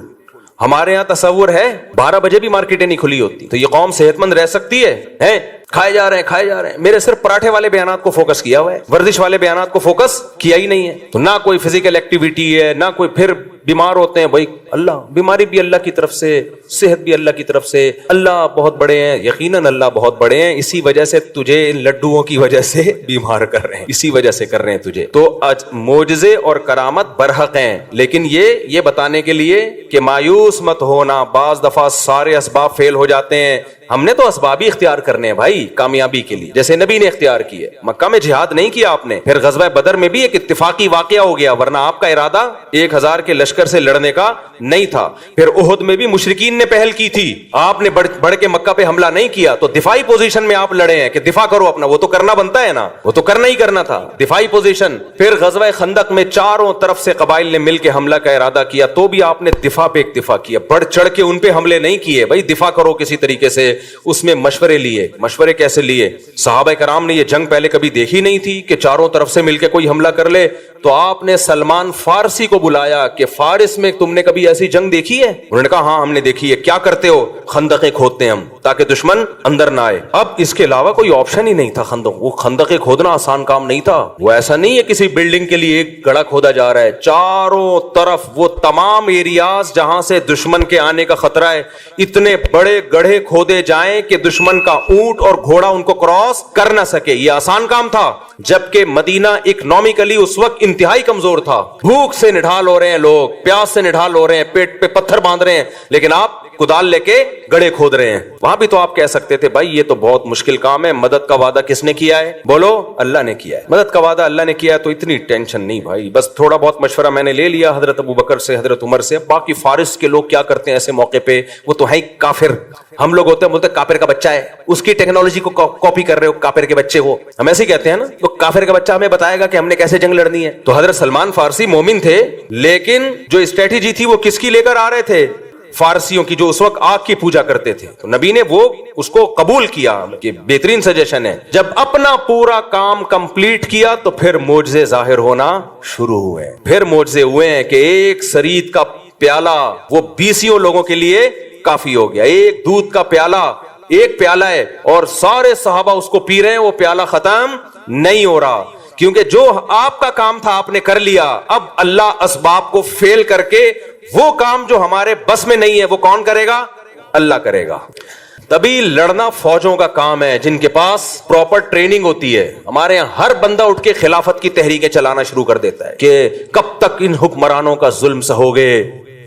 ہمارے یہاں تصور ہے 12 بجے بھی مارکیٹیں نہیں کھلی ہوتی. تو یہ قوم صحت مند رہ سکتی ہے؟ کھائے جا رہے ہیں. میرے صرف پراٹھے والے بیانات کو فوکس کیا ہوا ہے, ورزش والے بیانات کو فوکس کیا ہی نہیں ہے. تو نہ کوئی فزیکل ایکٹیویٹی ہے, نہ کوئی, پھر بیمار ہوتے ہیں بھائی, اللہ بیماری بھی اللہ کی طرف سے, صحت بھی اللہ کی طرف سے. اللہ بہت بڑے ہیں, یقیناً اللہ بہت بڑے ہیں, اسی وجہ سے تجھے ان لڈوؤں کی وجہ سے بیمار کر رہے ہیں, اسی وجہ سے کر رہے ہیں تجھے. تو معجزے اور کرامت برحق ہیں, لیکن یہ بتانے کے لیے کہ مایوس مت ہونا. بعض دفعہ سارے اسباب فیل ہو جاتے ہیں. ہم نے تو اسباب ہی اختیار کرنے ہیں بھائی کامیابی کے لیے, جیسے نبی نے اختیار کیے. مکہ میں جہاد نہیں کیا آپ نے, پھر غزوہ بدر میں بھی ایک اتفاقی واقعہ ہو گیا, ورنہ آپ کا ارادہ 1000 کے لشکر سے لڑنے کا نہیں تھا. پھر احد میں بھی مشرکین نے پہل کی تھی, آپ نے بڑھ کے مکہ پہ حملہ نہیں کیا, تو دفاعی پوزیشن میں آپ لڑے ہیں کہ دفاع کرو اپنا. وہ تو کرنا بنتا ہے نا, وہ تو کرنا ہی کرنا تھا, دفاعی پوزیشن. پھر غزوہ خندق میں چاروں طرف سے قبائل نے مل کے حملہ کا ارادہ کیا, تو بھی آپ نے دفاع پہ اکتفا کیا, بڑھ چڑھ کے ان پہ حملے نہیں کیے. بھائی دفاع کرو کسی طریقے سے. اس میں مشورے لیے. مشورے کیسے لیے؟ صحابہ کرام نے یہ جنگ پہلے کبھی دیکھی نہیں تھی کہ چاروں طرف سے مل کے کوئی حملہ کر لے. تو آپ نے سلمان فارسی کو بلایا کہ فارس میں تم نے کبھی ایسی جنگ دیکھی ہے؟ انہوں نے کہا ہاں ہم نے دیکھی ہے. کیا کرتے ہو؟ خندقیں کھودتے ہیں ہم تاکہ دشمن اندر نہ آئے. اب اس کے علاوہ کوئی آپشن ہی نہیں تھا. وہ خندقیں کھودنا آسان کام نہیں تھا. وہ ایسا نہیں ہے کسی بلڈنگ کے لیے ایک گڑھا کھودا جا رہا ہے, چاروں طرف وہ تمام ایریاز جہاں سے دشمن کے آنے کا خطرہ ہے, اتنے بڑے گڑھے کھودے جائیں کہ دشمن کا اونٹ اور گھوڑا ان کو کراس کر نہ سکے. یہ آسان کام تھا, جبکہ مدینہ اکنامکلی اس وقت انتہائی کمزور تھا. بھوک سے نڈھال ہو رہے ہیں لوگ, پیاس سے نڈھال ہو رہے ہیں, پیٹ پہ پتھر باندھ رہے ہیں, لیکن آپ کدال لے کے گڑھے کھود رہے ہیں. وہاں بھی تو آپ کہہ سکتے تھے بھائی یہ تو بہت مشکل کام ہے, مدد کا وعدہ کس نے کیا ہے؟ بولو, اللہ نے کیا ہے. مدد کا وعدہ اللہ نے کیا ہے تو اتنی ٹینشن نہیں بھائی, بس تھوڑا بہت مشورہ میں نے لے لیا حضرت ابو بکر سے, حضرت عمر سے. باقی فارس کے لوگ کیا کرتے ہیں ایسے موقع پہ, وہ تو ہے کافر. ہم لوگ ہوتے ہیں بولتے ہیں کافر کا بچہ ہے, اس کی ٹیکنالوجی کو کاپی کر رہے ہو, کافر کے بچے ہو. ہم ایسے ہی کہتے ہیں نا, تو کافر کا بچہ ہمیں بتائے گا کہ ہم نے کیسے جنگ لڑنی ہے. تو حضرت سلمان فارسی مومن تھے, لیکن جو اسٹریٹجی تھی وہ کس کی لے کر آ رہے تھے؟ فارسیوں کی, جو اس وقت آگ کی پوجا کرتے تھے. تو نبی نے وہ اس کو قبول کیا کہ بہترین سجیشن ہے. جب اپنا پورا کام کمپلیٹ کیا تو پھر معجزے ظاہر ہونا شروع ہوئے. پھر معجزے ہوئے ہیں کہ ایک سرید کا پیالہ وہ 20 لوگوں کے لیے کافی ہو گیا. ایک دودھ کا پیالہ, ایک پیالہ ہے اور سارے صحابہ اس کو پی رہے ہیں, وہ پیالہ ختم نہیں ہو رہا. کیونکہ جو آپ کا کام تھا آپ نے کر لیا, اب اللہ اسباب کو فیل کر کے وہ کام جو ہمارے بس میں نہیں ہے وہ کون کرے گا؟ اللہ کرے گا. تبھی لڑنا فوجوں کا کام ہے جن کے پاس پراپر ٹریننگ ہوتی ہے. ہمارے یہاں ہر بندہ اٹھ کے خلافت کی تحریکیں چلانا شروع کر دیتا ہے کہ کب تک ان حکمرانوں کا ظلم سہوگے,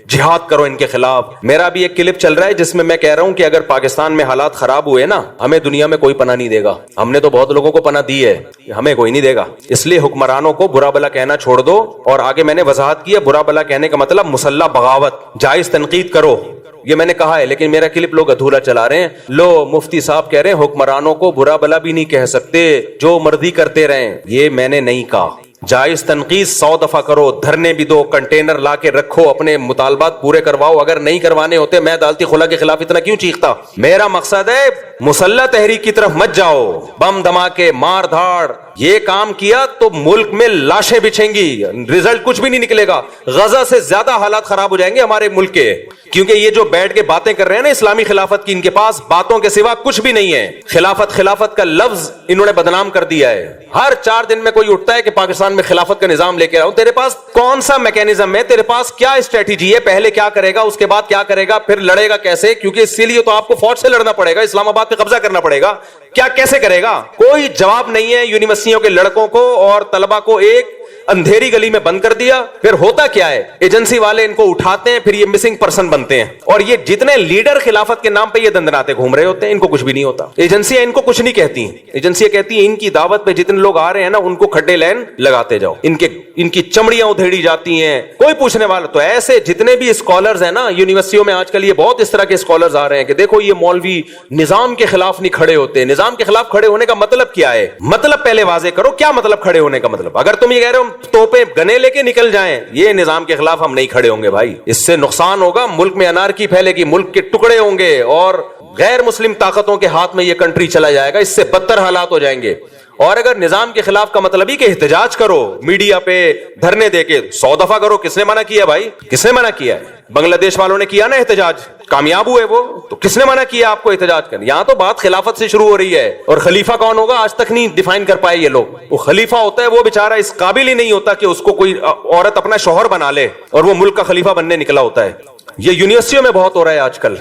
جہاد کرو ان کے خلاف. میرا بھی ایک کلپ چل رہا ہے جس میں میں کہہ رہا ہوں کہ اگر پاکستان میں حالات خراب ہوئے نا, ہمیں دنیا میں کوئی پناہ نہیں دے گا. ہم نے تو بہت لوگوں کو پناہ دی ہے, ہمیں کوئی نہیں دے گا. اس لیے حکمرانوں کو برا بلا کہنا چھوڑ دو. اور آگے میں نے وضاحت کی ہے, برا بلا کہنے کا مطلب مسلح بغاوت, جائز تنقید کرو, یہ میں نے کہا ہے. لیکن میرا کلپ لوگ ادھورا چلا رہے ہیں. لو مفتی صاحب کہہ رہے ہیں حکمرانوں کو برا بلا بھی نہیں کہہ سکتے, جو مرضی کرتے رہیں. یہ میں نے نہیں کہا. جائز تنقید 100 دفعہ کرو, دھرنے بھی دو, کنٹینر لا کے رکھو, اپنے مطالبات پورے کرواؤ. اگر نہیں کروانے ہوتے میں عدالتی خلا کے خلاف اتنا کیوں چیختا؟ میرا مقصد ہے مسلح تحریک کی طرف مت جاؤ. بم دھماکے, مار دھاڑ, یہ کام کیا تو ملک میں لاشیں بچھیں گی, رزلٹ کچھ بھی نہیں نکلے گا. غزہ سے زیادہ حالات خراب ہو جائیں گے ہمارے ملک کے, کیونکہ یہ جو بیٹھ کے باتیں کر رہے ہیں نا اسلامی خلافت کی, ان کے پاس باتوں کے سوا کچھ بھی نہیں ہے. خلافت کا لفظ انہوں نے بدنام کر دیا ہے. ہر 4 دن میں کوئی اٹھتا ہے کہ پاکستان میں خلافت کا نظام لے کے آؤں. تیرے پاس کون سا میکینزم ہے؟ تیرے پاس کیا اسٹریٹجی ہے؟ پہلے کیا کرے گا, اس کے بعد کیا کرے گا, پھر لڑے گا کیسے؟ کیونکہ اس لیے تو آپ کو فوج سے لڑنا پڑے گا, اسلام آباد پہ قبضہ کرنا پڑے گا. کیا کیسے کرے گا؟ کوئی جواب نہیں ہے. یونیورسٹیوں کے لڑکوں کو اور طلبہ کو ایک اندھیری گلی میں بند کر دیا. پھر ہوتا کیا ہے, ایجنسی والے ان کو اٹھاتے ہیں, پھر یہ مسنگ پرسن بنتے ہیں. اور یہ جتنے لیڈر خلافت کے نام پہ یہ دندناتے گھوم رہے ہوتے ہیں, ان کو کچھ بھی نہیں ہوتا. ایجنسیاں ان کو کچھ نہیں کہتی. ایجنسیاں کہتی ہیں ان کی دعوت پہ جتنے لوگ آ رہے ہیں نا ان کو کھڈے لین لگاتے جاؤ, ان کی چمڑیاں ادھیڑی جاتی ہیں, کوئی پوچھنے والا. تو ایسے جتنے بھی اسکالرز ہیں نا یونیورسٹیوں میں آج کل, یہ بہت اس طرح کے اسکالرز آ رہے ہیں کہ دیکھو یہ مولوی نظام کے خلاف نہیں کھڑے ہوتے. نظام کے خلاف کھڑے ہونے کا مطلب کیا ہے؟ مطلب پہلے واضح کرو, کیا مطلب کھڑے ہونے کا مطلب؟ اگر تم یہ کہہ رہے ہو توپیں گنے لے کے نکل جائیں, یہ نظام کے خلاف ہم نہیں کھڑے ہوں گے بھائی. اس سے نقصان ہوگا, ملک میں انارکی پھیلے گی, ملک کے ٹکڑے ہوں گے اور غیر مسلم طاقتوں کے ہاتھ میں یہ کنٹری چلا جائے گا. اس سے بدتر حالات ہو جائیں گے. اور اگر نظام کے خلاف کا مطلب ہی کہ احتجاج کرو, میڈیا پہ دھرنے دے کے 100 دفعہ کرو, کس نے منع کیا بھائی؟ کس نے منع کیا ہے؟ بنگلہ دیش والوں نے کیا نا احتجاج, کامیاب ہوئے وہ, تو کس نے منع کیا آپ کو احتجاج کرنے؟ یہاں تو بات خلافت سے شروع ہو رہی ہے. اور خلیفہ کون ہوگا آج تک نہیں ڈیفائن کر پائے یہ لوگ. وہ خلیفہ ہوتا ہے وہ بیچارہ اس قابل ہی نہیں ہوتا کہ اس کو کوئی عورت اپنا شوہر بنا لے, اور وہ ملک کا خلیفہ بننے نکلا ہوتا ہے. یہ یونیورسٹیوں میں بہت ہو رہا ہے آج کل.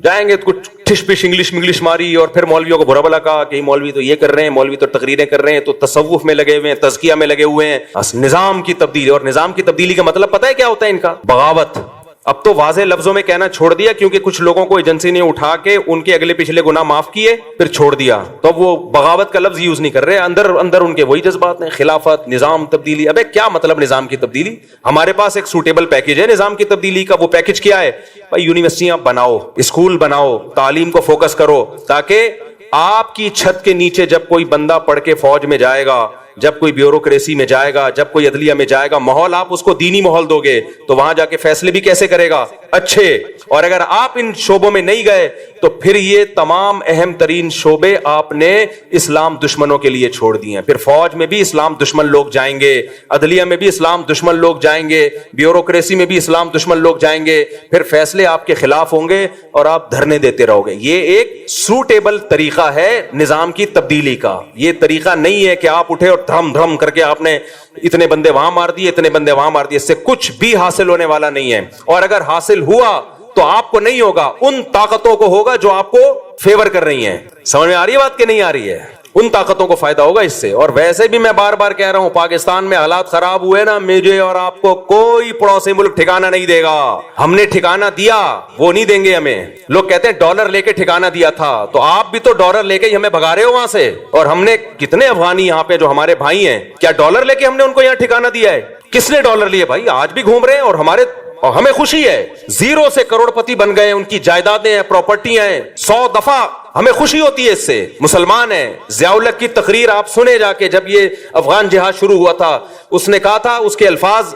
جائیں گے کچھ ٹھش پش انگلش ماری, اور پھر مولویوں کو برا بلا کہا کہ مولوی تو یہ کر رہے ہیں, مولوی تو تقریریں کر رہے ہیں, تو تصوف میں لگے ہوئے ہیں, تزکیہ میں لگے ہوئے ہیں, نظام کی تبدیلی. اور نظام کی تبدیلی کا مطلب پتہ ہے کیا ہوتا ہے ان کا؟ بغاوت. اب تو واضح لفظوں میں کہنا چھوڑ دیا, کیونکہ کچھ لوگوں کو ایجنسی نے اٹھا کے ان کے اگلے پچھلے گناہ معاف کیے پھر چھوڑ دیا, تو وہ بغاوت کا لفظ یوز نہیں کر رہے. اندر ان کے وہی جذبات ہیں, خلافت, نظام تبدیلی. ابے کیا مطلب نظام کی تبدیلی؟ ہمارے پاس ایک سوٹیبل پیکج ہے نظام کی تبدیلی کا. وہ پیکج کیا ہے بھائی؟ یونیورسٹیاں بناؤ, اسکول بناؤ, تعلیم کو فوکس کرو, تاکہ آپ کی چھت کے نیچے جب کوئی بندہ پڑھ کے فوج میں جائے گا, جب کوئی بیوروکریسی میں جائے گا, جب کوئی عدلیہ میں جائے گا, ماحول آپ اس کو دینی ماحول دو گے تو وہاں جا کے فیصلے بھی کیسے کرے گا؟ اچھے. اور اگر آپ ان شعبوں میں نہیں گئے تو پھر یہ تمام اہم ترین شعبے آپ نے اسلام دشمنوں کے لیے چھوڑ دیے ہیں. پھر فوج میں بھی اسلام دشمن لوگ جائیں گے, عدلیہ میں بھی اسلام دشمن لوگ جائیں گے, بیوروکریسی میں بھی اسلام دشمن لوگ جائیں گے. پھر فیصلے آپ کے خلاف ہوں گے اور آپ دھرنے دیتے رہو گے. یہ ایک سوٹیبل طریقہ ہے نظام کی تبدیلی کا. یہ طریقہ نہیں ہے کہ آپ اٹھے اور دھم دھم کر کے آپ نے اتنے بندے وہاں مار دیے, اتنے بندے وہاں مار دیے. اس سے کچھ بھی حاصل ہونے والا نہیں ہے. اور اگر حاصل ہوا تو آپ کو نہیں ہوگا, ان طاقتوں کو ہوگا جو آپ کو فیور کر رہی ہیں. سمجھ میں آ رہی ہے بات کہ نہیں آ رہی ہے؟ ان طاقتوں کو فائدہ ہوگا اس سے. اور ویسے بھی میں بار بار کہہ رہا ہوں, پاکستان میں حالات خراب ہوئے نا, مجھے اور آپ کو کوئی پڑوسی ملک ٹھکانہ نہیں دے گا. ہم نے ٹھکانہ دیا, وہ نہیں دیں گے ہمیں. لوگ کہتے ہیں ڈالر لے کے ٹھکانہ دیا تھا, تو آپ بھی تو ڈالر لے کے ہی ہمیں بھگا رہے ہو وہاں سے. اور ہم نے کتنے افغانی یہاں پہ جو ہمارے بھائی ہیں, کیا ڈالر لے کے ہم نے ان کو یہاں ٹھکانہ دیا ہے؟ کس نے ڈالر لیے بھائی؟ آج بھی گھوم رہے ہیں اور ہمیں خوشی ہے. زیرو سے کروڑ پتی بن گئے, ان کی جائیدادیں ہیں, پراپرٹیاں ہیں 100 دفعہ. ہمیں خوشی ہوتی ہے اس سے. مسلمان ہیں. ضیاء الحق کی تقریر آپ سنے جا کے, جب یہ افغان جہاد شروع ہوا تھا, اس نے کہا تھا, اس کے الفاظ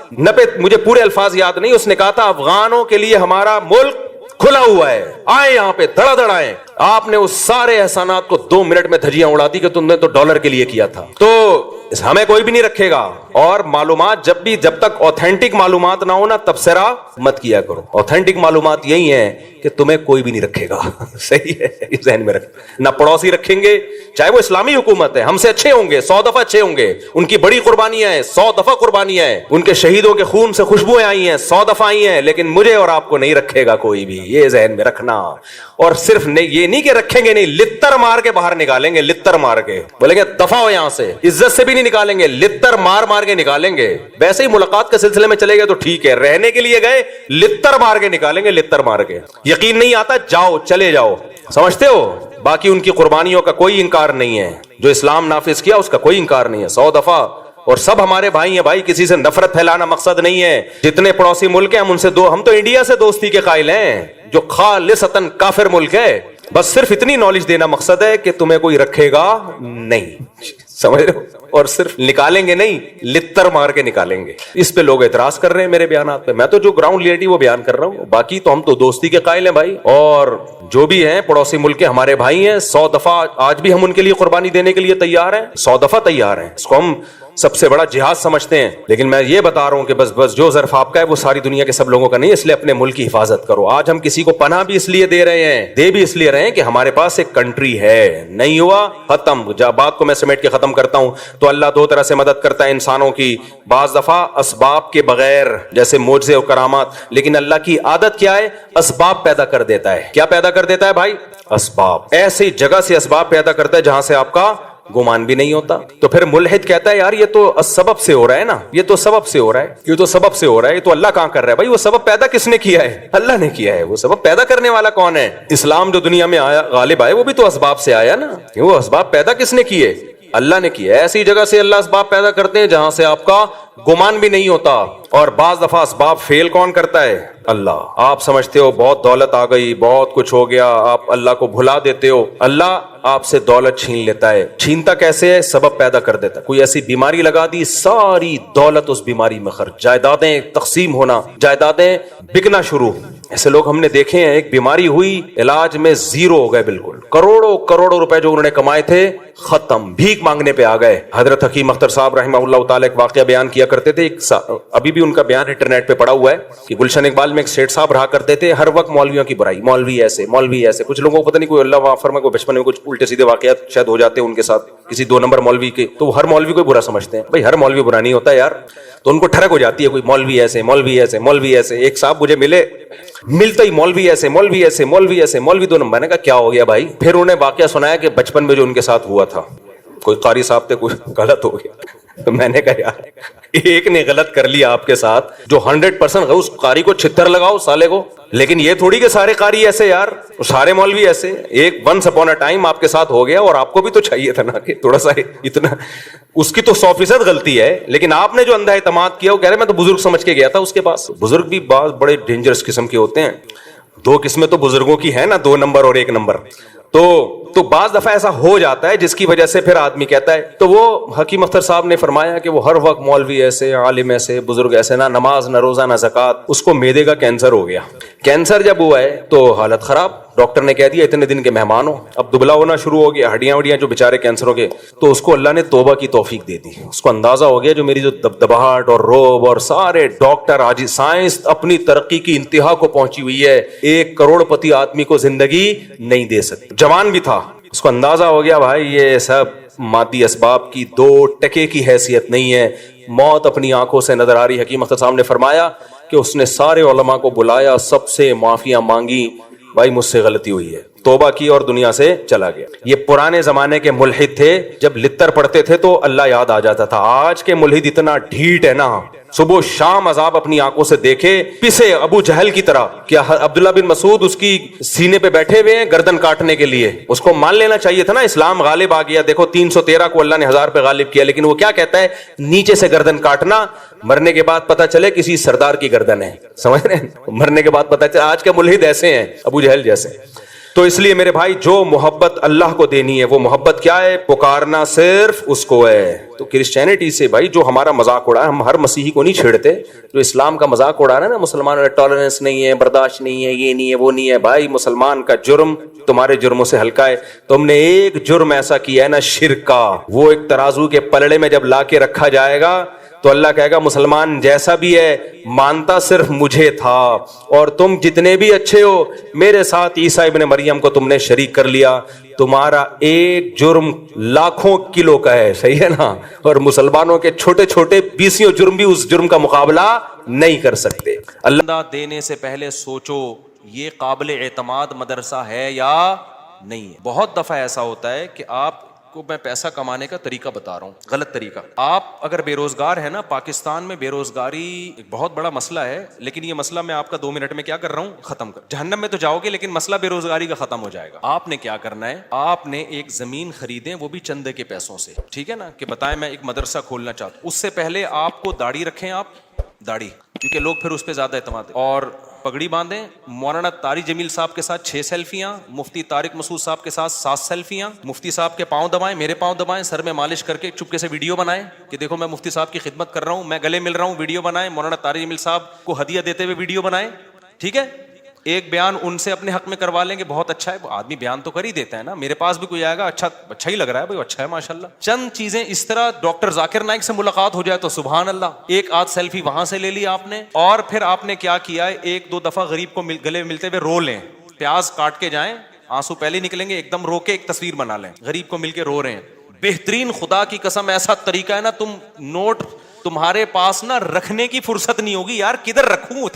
مجھے پورے الفاظ یاد نہیں, اس نے کہا تھا افغانوں کے لیے ہمارا ملک کھلا ہوا ہے, آئے یہاں پہ دھڑا دھڑ آئے. آپ نے اس سارے احسانات کو 2 منٹ میں دھجیاں اڑا دی کہ تم نے تو ڈالر کے لیے کیا تھا. تو ہمیں کوئی بھی نہیں رکھے گا. اور معلومات جب تک اوتھینٹک معلومات نہ ہو نا, تبصرہ مت کیا کرو. اوتھینٹک معلومات یہی ہیں کہ تمہیں کوئی بھی نہیں رکھے گا. صحیح ہے, اس ذہن میں رکھ. نہ پڑوسی رکھیں گے, چاہے وہ اسلامی حکومت ہے, ہم سے اچھے ہوں گے, 100 دفعہ اچھے ہوں گے. ان کی بڑی قربانیاں ہیں, 100 دفعہ قربانیاں ہیں. ان کے شہیدوں کے خون سے خوشبوئیں آئی ہیں, 100 دفعہ آئی ہیں. لیکن مجھے اور آپ کو نہیں رکھے گا کوئی بھی, یہ ذہن میں رکھنا. اور صرف یہ نہیں کہ رکھیں گے نہیں, لتر مار کے باہر نکالیں گے. لتر مار کے بولیں گے دفعہ ہو یہاں سے. عزت سے بھی نہیں نکالیں گے, لتر مار مار کے نکالیں گے. ویسے ہی ملاقات کے سلسلے میں چلے گئے تو ٹھیک ہے, رہنے کے لیے گئے, لتر مار کے نکالیں گے. لتر مار کے. یقین نہیں آتا, جاؤ, چلے جاؤ. سمجھتے ہو؟ باقی ان کی قربانیوں کا کوئی انکار نہیں ہے. جو اسلام نافذ کیا اس کا کوئی انکار نہیں ہے, 100 دفعہ. اور سب ہمارے بھائی ہیں بھائی, کسی سے نفرت پھیلانا مقصد نہیں ہے. جتنے پڑوسی ملک ہیں ہم تو انڈیا سے دوستی کے قائل ہیں, جو خالصتاً کافر ملک ہے. بس صرف اتنی نالج دینا مقصد ہے کہ تمہیں کوئی رکھے گا نہیں. سمجھ رہے ہو؟ اور صرف نکالیں گے نہیں, لتر مار کے نکالیں گے. اس پہ لوگ اعتراض کر رہے ہیں میرے بیانات پہ. میں تو جو گراؤنڈ ریئلٹی وہ بیان کر رہا ہوں. باقی تو ہم تو دوستی کے قائل ہیں بھائی. اور جو بھی ہیں پڑوسی ملک کے ہمارے بھائی ہیں, 100 دفعہ آج بھی ہم ان کے لیے قربانی دینے کے لیے تیار ہیں, 100 دفعہ تیار ہیں. اس کو ہم سب سے بڑا جہاد سمجھتے ہیں. لیکن میں یہ بتا رہا ہوں کہ بس جو ظرف آپ کا ہے وہ ساری دنیا کے سب لوگوں کا نہیں, اس لیے اپنے ملک کی حفاظت کرو. آج ہم کسی کو پناہ بھی اس لیے دے رہے ہیں, دے بھی اس لیے رہے ہیں کہ ہمارے پاس ایک کنٹری ہے. نہیں ہوا ختم. بات کو میں سمیٹ کے ختم کرتا ہوں. تو اللہ 2 طرح سے مدد کرتا ہے انسانوں کی. بعض دفعہ اسباب کے بغیر, جیسے معجزے اور کرامات. لیکن اللہ کی عادت کیا ہے؟ اسباب پیدا کر دیتا ہے. کیا پیدا کر دیتا ہے بھائی؟ اسباب. ایسی جگہ سے اسباب پیدا کرتا ہے جہاں سے آپ کا گمان بھی نہیں ہوتا. تو پھر ملحد کہتا ہے یار یہ تو سبب سے ہو رہا ہے نا, یہ تو سبب سے ہو رہا ہے, یہ تو سبب سے ہو رہا ہے, یہ تو اللہ کہاں کر رہا ہے. بھائی وہ سبب پیدا کس نے کیا ہے؟ اللہ نے کیا ہے. وہ سبب پیدا کرنے والا کون ہے؟ اسلام جو دنیا میں آیا غالب آئے, وہ بھی تو اسباب سے آیا نا. وہ اسباب پیدا کس نے کیے؟ اللہ نے کیا. ایسی جگہ سے اللہ اسباب پیدا کرتے ہیں جہاں سے آپ کا گمان بھی نہیں ہوتا. اور بعض دفعہ اسباب فیل کون کرتا ہے؟ اللہ. آپ سمجھتے ہو بہت دولت آ گئی, بہت کچھ ہو گیا, آپ اللہ کو بھلا دیتے ہو. اللہ آپ سے دولت چھین لیتا ہے. چھینتا کیسے ہے؟ سبب پیدا کر دیتا. کوئی ایسی بیماری لگا دی, ساری دولت اس بیماری میں خرچ. جائیدادیں تقسیم ہونا, جائیدادیں بکنا شروع. ایسے لوگ ہم نے دیکھے ہیں, ایک بیماری ہوئی, علاج میں زیرو ہو گئے بالکل. کروڑوں روپے جو انہوں نے کمائے تھے ختم, بھیک مانگنے پہ آ گئے. حضرت حکیم اختر صاحب رحمہ اللہ تعالی ایک واقعہ بیان کیا کرتے تھے. ابھی بھی ان کا بیان انٹرنیٹ پہ پڑا ہوا ہے کہ گلشن اقبال میں ایک سیٹھ صاحب رہا کرتے تھے, ہر وقت مولویوں کی برائی, مولوی ایسے, مولوی ایسے. کچھ لوگوں کو پتہ نہیں, کوئی اللہ وافر میں کوئی بچپن میں کچھ الٹے سیدھے واقعات شاید ہو جاتے ہیں ان کے ساتھ کسی 2 نمبر مولوی کے, تو وہ ہر مولوی کو برا سمجھتے ہیں. بھائی ہر مولوی برا نہیں ہوتا یار. تو ان کو ٹھڑک ہو جاتی ہے, کوئی مولوی ایسے, مولوی ایسے, مولوی ایسے. ایک صاحب مجھے ملتا ہی مولوی ایسے, مولوی ایسے, مولوی ایسے, مولوی 2 نمبر. نے کہا کیا ہو گیا بھائی؟ پھر انہوں نے واقعہ سنایا کہ بچپن میں جو ان کے ساتھ ہوا تھا, کوئی قاری صاحب تھے, کوئی غلط ہو گیا. تو میں نے کہا یار ایک نے غلط کر لیا آپ کے ساتھ, جو 100% اس قاری کو چھتر لگاؤ سالے کو. لیکن یہ تھوڑی کہ سارے قاری ایسے یار, سارے مولوی ایسے. ایک ونس اپون اے ٹائم آپ کے ساتھ ہو گیا, اور آپ کو بھی تو چاہیے تھا نا کہ تھوڑا سا اتنا. اس کی تو 100% غلطی ہے, لیکن آپ نے جو اندھا اعتماد کیا, وہ کہہ رہے میں تو بزرگ سمجھ کے گیا تھا اس کے پاس. بزرگ بھی بعض بڑے ڈینجرس قسم کے ہوتے ہیں. 2 قسمیں تو بزرگوں کی ہیں نا, 2 نمبر اور 1 نمبر. تو بعض دفعہ ایسا ہو جاتا ہے جس کی وجہ سے پھر آدمی کہتا ہے. تو وہ حکیم اختر صاحب نے فرمایا کہ وہ ہر وقت مولوی ایسے, عالم ایسے, بزرگ ایسے, نہ نماز نہ روزہ نہ زکات. اس کو معدے کا کینسر ہو گیا. کینسر جب ہوا ہے تو حالت خراب. ڈاکٹر نے کہہ دیا اتنے دن کے مہمان ہو. اب دبلا ہونا شروع ہو گیا, ہڈیاں جو بیچارے کینسروں کے. تو اس کو اللہ نے توبہ کی توفیق دے دی. اس کو اندازہ ہو گیا جو میری جو دبدباہٹ اور روب اور سارے ڈاکٹر, آج سائنس اپنی ترقی کی انتہا کو پہنچی ہوئی ہے, 1 کروڑ پتی آدمی کو زندگی نہیں دے سکتی. جوان بھی تھا. اس کو اندازہ ہو گیا بھائی یہ سب مادی اسباب کی 2 ٹکے کی حیثیت نہیں ہے, موت اپنی آنکھوں سے نظر آ رہی. حکیم اختر صاحب نے فرمایا کہ اس نے سارے علماء کو بلایا, سب سے معافیاں مانگی, بھائی مجھ سے غلطی ہوئی ہے, توبہ کی اور دنیا سے چلا گیا. یہ پرانے زمانے کے ملحد تھے, جب لتر پڑھتے تھے تو اللہ یاد آ جاتا تھا. آج کے ملحد اتنا ڈھیٹ ہے نا, صبح شام عذاب اپنی آنکھوں سے دیکھے, پسے ابو جہل کی طرح. کیا عبداللہ بن مسعود اس کی سینے پہ بیٹھے ہوئے ہیں گردن کاٹنے کے لیے؟ اس کو مان لینا چاہیے تھا نا, اسلام غالب آ گیا. دیکھو 313 کو اللہ نے 1000 پہ غالب کیا, لیکن وہ کیا کہتا ہے, نیچے سے گردن کاٹنا, مرنے کے بعد پتا چلے کسی سردار کی گردن ہے. سمجھ رہے ہیں, مرنے کے بعد پتا چلے. آج کے ملحد ایسے ہیں, ابو جہل جیسے. تو اس لیے میرے بھائی, جو محبت اللہ کو دینی ہے وہ محبت کیا ہے؟ پکارنا صرف اس کو ہے. تو کرسچینٹی سے بھائی جو ہمارا مذاق اڑا ہے, ہم ہر مسیحی کو نہیں چھیڑتے, جو اسلام کا مذاق اڑا رہا ہے نا, مسلمانوں میں ٹالرنس نہیں ہے, برداشت نہیں ہے, یہ نہیں ہے, وہ نہیں ہے. بھائی مسلمان کا جرم تمہارے جرموں سے ہلکا ہے. تم نے ایک جرم ایسا کیا ہے نا, شرک کا, وہ ایک ترازو کے پلڑے میں جب لا کے رکھا جائے گا تو اللہ کہے گا مسلمان جیسا بھی ہے مانتا صرف مجھے تھا, اور تم جتنے بھی اچھے ہو میرے ساتھ عیسیٰ ابن مریم کو تم نے شریک کر لیا. تمہارا ایک جرم لاکھوں کلو کا ہے, صحیح ہے نا, اور مسلمانوں کے چھوٹے چھوٹے 20 جرم بھی اس جرم کا مقابلہ نہیں کر سکتے. اللہ دینے سے پہلے سوچو یہ قابل اعتماد مدرسہ ہے یا نہیں ہے. بہت دفعہ ایسا ہوتا ہے کہ آپ کو میں پیسہ کمانے کا طریقہ بتا رہا ہوں, غلط طریقہ. آپ اگر بے روزگار ہے نا, پاکستان میں بے روزگاری ایک بہت بڑا مسئلہ ہے, لیکن یہ مسئلہ میں آپ کا 2 منٹ میں کیا کر رہا ہوں, ختم کر. جہنم میں تو جاؤ گے لیکن مسئلہ بے روزگاری کا ختم ہو جائے گا. آپ نے کیا کرنا ہے, آپ نے ایک زمین خریدیں, وہ بھی چندے کے پیسوں سے, ٹھیک ہے نا, کہ بتائیں میں ایک مدرسہ کھولنا چاہتا ہوں. اس سے پہلے آپ کو داڑھی رکھیں, آپ داڑھی, کیونکہ لوگ پھر اس پہ زیادہ اعتماد, اور پگڑی باندھیں. مولانا طارق جمیل صاحب کے ساتھ 6 سیلفیاں, مفتی طارق مسعود صاحب کے ساتھ 7 سیلفیاں. مفتی صاحب کے پاؤں دبائیں, میرے پاؤں دبائیں, سر میں مالش کر کے چپکے سے ویڈیو بنائیں کہ دیکھو میں مفتی صاحب کی خدمت کر رہا ہوں, میں گلے مل رہا ہوں, ویڈیو بنائیں. مولانا طارق جمیل صاحب کو ہدیہ دیتے ہوئے ویڈیو بنائیں, ٹھیک ہے. ایک بیان ان سے اپنے حق میں کروا لیں گے, بہت اچھا ہے, آدمی بیان تو کر ہی دیتا ہے نا, میرے پاس بھی کوئی آئے گا اچھا ہی لگ رہا ہے بھائی, اچھا ہے ماشاءاللہ. چند چیزیں اس طرح, ڈاکٹر ذاکر نائک سے ملاقات ہو جائے تو سبحان اللہ, ایک آدھ سیلفی وہاں سے لے لی آپ نے. اور پھر آپ نے کیا کیا ہے, 1-2 دفعہ غریب کو گلے ملتے ہوئے رو لیں, پیاز کاٹ کے جائیں, آنسو پہلے نکلیں گے, ایک دم رو کے ایک تصویر بنا لیں, غریب کو مل کے رو رہے ہیں. بہترین, خدا کی قسم ایسا طریقہ ہے نا, تم نوٹ تمہارے پاس نا رکھنے کی فرصت نہیں ہوگی, یار کدھر رکھوں,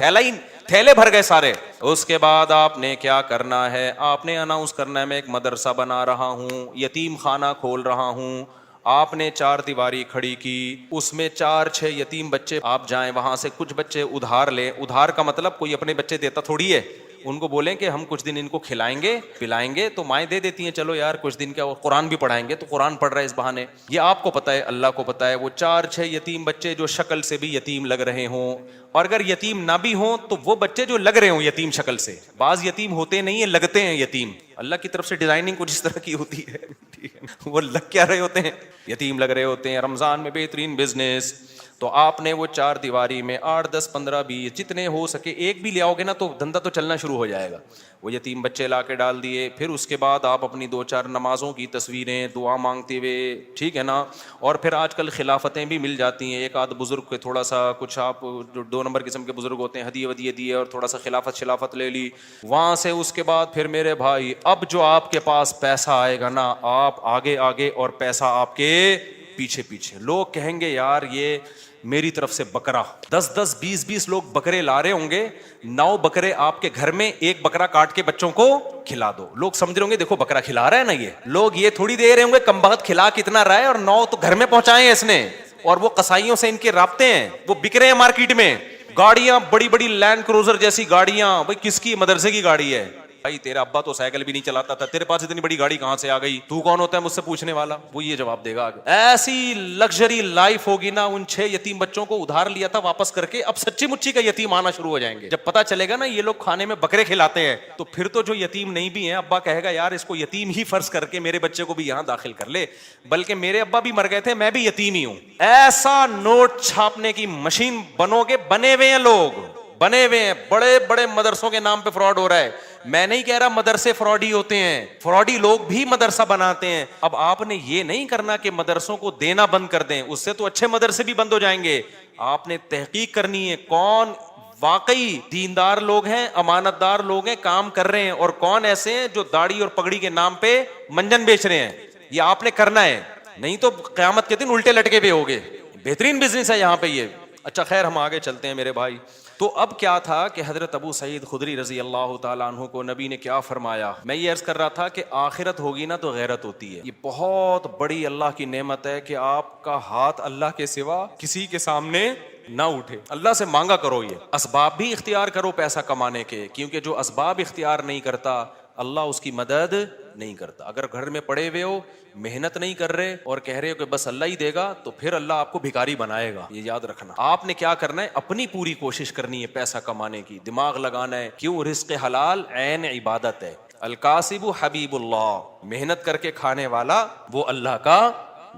تھیلے بھر گئے سارے. اس کے بعد آپ نے کیا کرنا ہے, آپ نے اناؤنس کرنا ہے میں ایک مدرسہ بنا رہا ہوں, یتیم خانہ کھول رہا ہوں. آپ نے 4 دیواری کھڑی کی, اس میں 4-6 یتیم بچے, آپ جائیں وہاں سے کچھ بچے ادھار لیں. ادھار کا مطلب کوئی اپنے بچے دیتا تھوڑی ہے, ان کو بولیں کہ ہم کچھ دن ان کو کھلائیں گے پلائیں گے, تو مائیں دے دیتی ہیں, چلو یار کچھ دن کیا, قرآن بھی پڑھائیں گے, تو قرآن پڑھ رہے اس بہانے. یہ آپ کو پتا ہے, اللہ کو پتا ہے. وہ 4-6 یتیم بچے جو شکل سے بھی یتیم لگ رہے ہوں, اور اگر یتیم نہ بھی ہوں تو وہ بچے جو لگ رہے ہوں یتیم شکل سے, بعض یتیم ہوتے نہیں ہیں, لگتے ہیں یتیم, اللہ کی طرف سے ڈیزائننگ کچھ اس طرح کی ہوتی ہے, وہ لگ کیا رہے ہوتے ہیں, یتیم لگ رہے ہوتے ہیں. رمضان میں بہترین بزنس. تو آپ نے وہ 4 دیواری میں 8, 10, 15, 20 جتنے ہو سکے, ایک بھی لے آؤ گے نا تو دھندا تو چلنا شروع ہو جائے گا. وہ یتیم بچے لا کے ڈال دیے. پھر اس کے بعد آپ اپنی 2-4 نمازوں کی تصویریں, دعا مانگتے ہوئے, ٹھیک ہے نا. اور پھر آج کل خلافتیں بھی مل جاتی ہیں, ایک آدھ بزرگ کے تھوڑا سا کچھ, آپ جو 2 نمبر قسم کے بزرگ ہوتے ہیں, ہدیے ودیے دیے اور تھوڑا سا خلافت لے لی وہاں سے. اس کے بعد پھر میرے بھائی, اب جو آپ کے پاس پیسہ آئے گا نا, آپ آگے اور پیسہ آپ کے پیچھے. لوگ کہیں گے یار یہ میری طرف سے بکرا, 10-10, 20-20 لوگ بکرے لا رہے ہوں گے, 9 بکرے آپ کے گھر میں, ایک بکرا کاٹ کے بچوں کو کھلا دو. لوگ سمجھ رہے ہوں گے دیکھو بکرا کھلا رہا ہے نا, یہ لوگ یہ تھوڑی دے رہے ہوں گے کم بخت کھلا کتنا رہا ہے, اور 9 تو گھر میں پہنچائے ہیں اس نے, اور وہ قصائیوں سے ان کے رابطے ہیں, وہ بک رہے ہیں مارکیٹ میں. گاڑیاں بڑی بڑی لینڈ کروزر جیسی گاڑیاں, بھائی کس کی, مدرسے کی گاڑی ہے. بھائی تیرا ابا تو سائیکل بھی نہیں چلاتا تھا, تیرے پاس اتنی بڑی گاڑی کہاں سے آ گئی, تو کون ہوتا ہے مجھ سے پوچھنے والا. وہ یہ جواب دے گا آگے. ایسی لگژری لائف ہوگی نا, ان 6 یتیم بچوں کو ادھار لیا تھا واپس کر کے, اب سچی مچی کا یتیم آنا شروع ہو جائیں گے. جب پتا چلے گا نا یہ لوگ کھانے میں بکرے کھلاتے ہیں, تو پھر تو جو یتیم نہیں بھی ہیں, ابا کہے گا یار اس کو یتیم ہی فرض کر کے میرے بچے کو بھی یہاں داخل کر لے, بلکہ میرے ابا بھی مر گئے تھے, میں بھی یتیم ہی ہوں. ایسا نوٹ چھاپنے کی مشین بنو گے, بنے ہوئے ہیں لوگ, بنے ہوئے ہیں. بڑے بڑے مدرسوں کے نام پہ فراڈ ہو رہا ہے. میں نہیں کہہ رہا مدرسے فراڈی ہوتے ہیں, فراڈی لوگ بھی مدرسہ بناتے ہیں. اب آپ نے یہ نہیں کرنا کہ مدرسوں کو دینا بند کر دیں, اس سے تو اچھے مدرسے بھی بند ہو جائیں گے. آپ نے تحقیق کرنی ہے کون واقعی دیندار لوگ ہیں, امانت دار لوگ ہیں, کام کر رہے ہیں, اور کون ایسے ہیں جو داڑھی اور پگڑی کے نام پہ منجن بیچ رہے ہیں. یہ آپ نے کرنا ہے, نہیں تو قیامت کے دن الٹے لٹکے پہ ہوگے. بہترین بزنس ہے یہاں پہ یہ. اچھا خیر ہم آگے چلتے ہیں میرے بھائی. تو اب کیا تھا کہ حضرت ابو سعید خدری رضی اللہ تعالیٰ عنہ کو نبی نے کیا فرمایا. میں یہ عرض کر رہا تھا کہ آخرت ہوگی نا تو غیرت ہوتی ہے. یہ بہت بڑی اللہ کی نعمت ہے کہ آپ کا ہاتھ اللہ کے سوا کسی کے سامنے نہ اٹھے. اللہ سے مانگا کرو, یہ اسباب بھی اختیار کرو پیسہ کمانے کے, کیونکہ جو اسباب اختیار نہیں کرتا اللہ اس کی مدد نہیں کرتا. اگر گھر میں پڑے ہوئے ہو, محنت نہیں کر رہے اور کہہ رہے ہو کہ بس اللہ ہی دے گا, تو پھر اللہ آپ کو بھکاری بنائے گا. یہ یاد رکھنا. آپ نے کیا کرنا ہے, اپنی پوری کوشش کرنی ہے پیسہ کمانے کی, دماغ لگانا ہے. کیوں؟ رزق حلال عین عبادت ہے. الکاسب حبیب اللہ, محنت کر کے کھانے والا وہ اللہ کا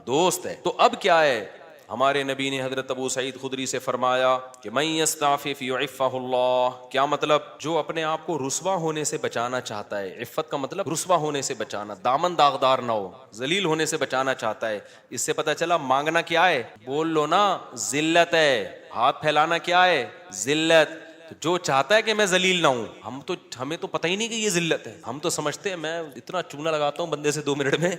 دوست ہے. تو اب کیا ہے, ہمارے نبی نے حضرت ابو سعید خدری سے فرمایا کہ من یستعفف یعفہ اللہ. کیا مطلب؟ جو اپنے آپ کو رسوا ہونے سے بچانا چاہتا ہے, عفت کا مطلب رسوا ہونے سے بچانا, دامن داغدار نہ ہو, ذلیل ہونے سے بچانا چاہتا ہے. اس سے پتہ چلا مانگنا کیا ہے, بول لو نا ذلت ہے. ہاتھ پھیلانا کیا ہے, ذلت. جو چاہتا ہے کہ میں ذلیل نہ ہوں, ہمیں تو پتہ ہی نہیں کہ یہ ذلت ہے. ہم تو سمجھتے ہیں میں اتنا چونا لگاتا ہوں بندے سے 2 منٹ میں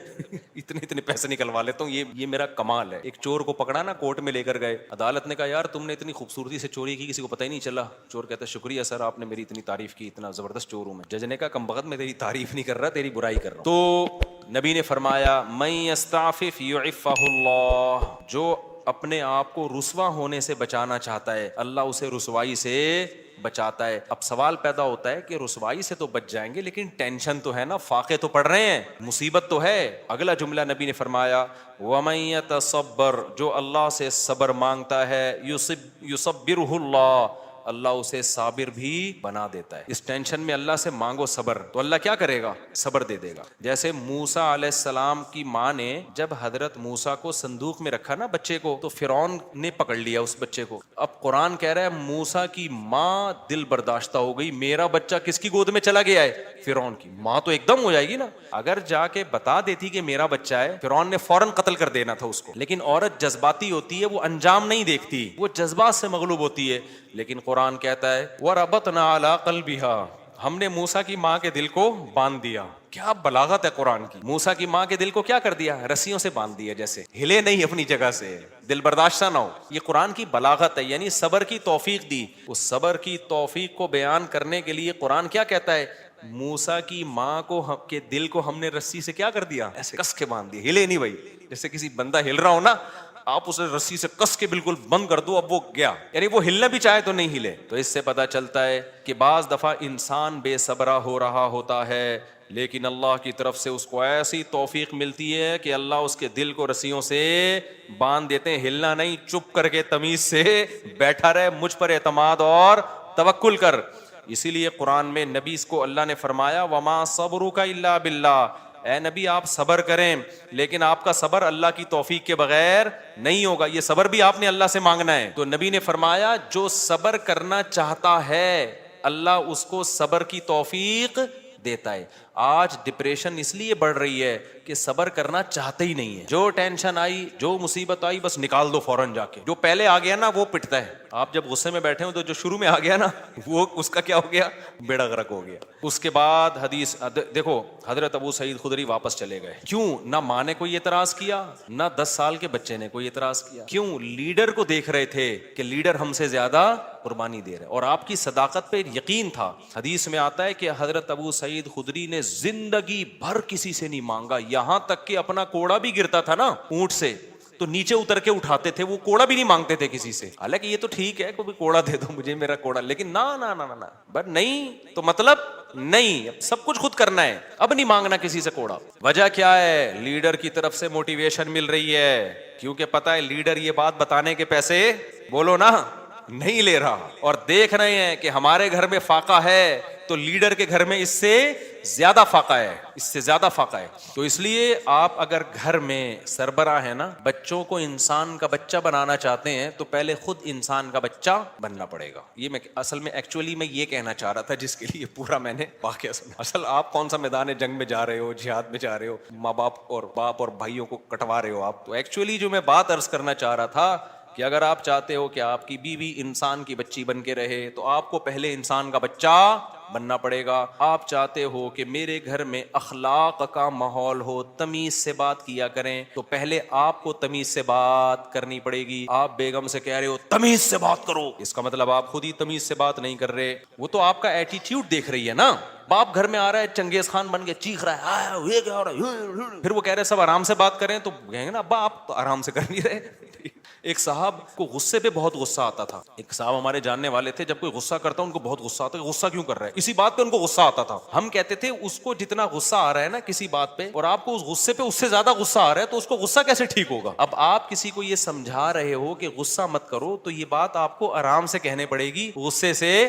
اتنے پیسے نکلوا لیتا ہوں, یہ میرا کمال ہے. ایک چور کو پکڑا نا, کورٹ میں لے کر گئے, عدالت نے کہا یار تم نے اتنی خوبصورتی سے چوری کی, کسی کو پتہ ہی نہیں چلا. چور کہتا ہے شکریہ سر, آپ نے میری اتنی تعریف کی, اتنا زبردست چور ہوں میں. جج نے کہا کم بخت میں تیری تعریف نہیں کر رہا, تیری برائی کر رہا ہوں. تو نبی نے فرمایا من یستعفف یعفہ اللہ, جو اپنے آپ کو رسوا ہونے سے بچانا چاہتا ہے اللہ اسے رسوائی سے بچاتا ہے. اب سوال پیدا ہوتا ہے کہ رسوائی سے تو بچ جائیں گے, لیکن ٹینشن تو ہے نا, فاقے تو پڑ رہے ہیں, مصیبت تو ہے. اگلا جملہ نبی نے فرمایا وَمَن يَتَصَبَّرْ, جو اللہ سے صبر مانگتا ہے, يُصَبِّرْهُ اللَّهُ, اللہ اسے صابر بھی بنا دیتا ہے. اس ٹینشن میں اللہ سے مانگو صبر, تو اللہ کیا کرے گا, صبر دے دے گا. جیسے موسیٰ علیہ السلام کی ماں نے جب حضرت موسیٰ کو صندوق میں رکھا نا بچے کو, تو فرعون نے پکڑ لیا اس بچے کو. اب قرآن کہہ رہا ہے موسیٰ کی ماں دل برداشتہ ہو گئی, میرا بچہ کس کی گود میں چلا گیا ہے, فرعون کی. ماں تو ایک دم ہو جائے گی نا. اگر جا کے بتا دیتی کہ میرا بچہ ہے, فرعون نے فوراً قتل کر دینا تھا اس کو. لیکن عورت جذباتی ہوتی ہے, وہ انجام نہیں دیکھتی, وہ جذبات سے مغلوب ہوتی ہے. لیکن قرآن کہتا ہے وَرَبَطْنَا عَلَىٰ قَلْبِهَا, ہم نے موسیٰ کی ماں کے دل کو باندھ دیا. کیا بلاغت ہے قرآن کی. موسیٰ کی ماں کے دل کو کیا کر دیا, رسیوں سے باندھ دیا, جیسے ہلے نہیں اپنی جگہ سے, دل برداشتہ نہ ہو. یہ قرآن کی بلاغت ہے, یعنی صبر کی توفیق دی. اس صبر کی توفیق کو بیان کرنے کے لیے قرآن کیا کہتا ہے, موسیٰ کی ماں کو کے دل کو ہم نے رسی سے کیا کر دیا, ایسے کس کے باندھ دیا, ہلے نہیں بھائی. جیسے کسی بندہ ہل رہا ہو نا, آپ اسے رسی سے کس کے بالکل بند کر دو, اب وہ گیا, یعنی وہ ہلنا بھی چاہے تو نہیں ہلے. تو اس سے پتا چلتا ہے کہ بعض دفعہ انسان بے صبرا ہو رہا ہوتا ہے, لیکن اللہ کی طرف سے اس کو ایسی توفیق ملتی ہے کہ اللہ اس کے دل کو رسیوں سے باندھ دیتے ہیں. ہلنا نہیں, چپ کر کے تمیز سے بیٹھا رہے, مجھ پر اعتماد اور توکل کر. اسی لیے قرآن میں نبی کو اللہ نے فرمایا وما صبرک الا باللہ, اے نبی آپ صبر کریں, لیکن آپ کا صبر اللہ کی توفیق کے بغیر نہیں ہوگا. یہ صبر بھی آپ نے اللہ سے مانگنا ہے. تو نبی نے فرمایا جو صبر کرنا چاہتا ہے اللہ اس کو صبر کی توفیق دیتا ہے. آج ڈپریشن اس لیے بڑھ رہی ہے کہ صبر کرنا چاہتے ہی نہیں ہے. جو ٹینشن آئی, جو مصیبت آئی, بس نکال دو فوراً جا کے. جو پہلے آ گیا نا وہ پٹتا ہے. آپ جب غصے میں بیٹھے ہو تو جو شروع میں آ گیا نا وہ اس کا کیا ہو گیا, بیڑا غرق ہو گیا. اس کے بعد حدیث دیکھو, حضرت ابو سعید خدری واپس چلے گئے. کیوں؟ نہ ماں نے کوئی اعتراض کیا, نہ 10 سال کے بچے نے کوئی اعتراض کیا. کیوں؟ لیڈر کو دیکھ رہے تھے کہ لیڈر ہم سے زیادہ قربانی دے رہے, اور آپ کی صداقت پہ یقین تھا. حدیث میں آتا ہے کہ حضرت ابو سعید خدری نے زندگی بھر کسی سے نہیں مانگا, یہاں تک کہ اپنا کوڑا بھی گرتا تھا نا اونٹ سے تو نیچے اتر کے اٹھاتے تھے, وہ کوڑا بھی نہیں مانگتے تھے کسی سے. حالانکہ یہ تو ٹھیک ہے کوئی کوڑا دے دو مجھے, میرا کوڑا, لیکن نہ بٹ نہیں تو مطلب نہیں, سب کچھ خود کرنا ہے, اب نہیں مانگنا کسی سے کوڑا. وجہ کیا ہے؟ لیڈر کی طرف سے موٹیویشن مل رہی ہے, کیونکہ پتا ہے لیڈر یہ بات بتانے کے پیسے بولو نا نہیں لے رہا, اور دیکھ رہے ہیں کہ ہمارے گھر میں فاقہ ہے تو لیڈر کے گھر میں اس سے زیادہ فاقہ ہے, اس سے زیادہ فاقہ ہے. تو اس لیے آپ اگر گھر میں سربراہ ہیں نا, بچوں کو انسان کا بچہ بنانا چاہتے ہیں تو پہلے خود انسان کا بچہ بننا پڑے گا. یہ میں اصل میں ایکچولی میں یہ کہنا چاہ رہا تھا, جس کے لیے پورا میں نے واقعہ سنا. اصل آپ کون سا میدان جنگ میں جا رہے ہو, جہاد میں جا رہے ہو, ماں باپ اور بھائیوں کو کٹوا رہے ہو آپ. تو ایکچولی جو میں بات عرض کرنا چاہ رہا تھا کہ اگر آپ چاہتے ہو کہ آپ کی بیوی انسان کی بچی بن کے رہے تو آپ کو پہلے انسان کا بچہ بننا پڑے گا. آپ چاہتے ہو کہ میرے گھر میں اخلاق کا ماحول ہو, تمیز سے بات کیا کریں, تو پہلے آپ کو تمیز سے بات کرنی پڑے گی. آپ بیگم سے کہہ رہے ہو تمیز سے بات کرو, اس کا مطلب آپ خود ہی تمیز سے بات نہیں کر رہے. وہ تو آپ کا ایٹیٹیوڈ دیکھ رہی ہے نا. باپ گھر میں آ رہا ہے چنگیز خان بن کے چیخ رہا ہے, یہ کیا ہو رہا ہے, پھر وہ کہہ رہے سب آرام سے بات کریں, تو کہیں گے نا ابا آپ تو آرام سے کر نہیں رہے. ایک صاحب کو غصے پہ بہت غصہ آتا تھا. ایک صاحب ہمارے جاننے والے تھے, جب کوئی غصہ کرتا ان کو بہت غصہ آتا, غصہ کیوں کر رہا ہے, اسی بات پہ ان کو غصہ آتا تھا. ہم کہتے تھے اس کو جتنا غصہ آ رہا ہے نا کسی بات پہ, اور آپ کو اس غصے پہ اس سے زیادہ غصہ آ رہا ہے, تو اس کو غصہ کیسے ٹھیک ہوگا. اب آپ کسی کو یہ سمجھا رہے ہو کہ غصہ مت کرو, تو یہ بات آپ کو آرام سے کہنے پڑے گی, غصے سے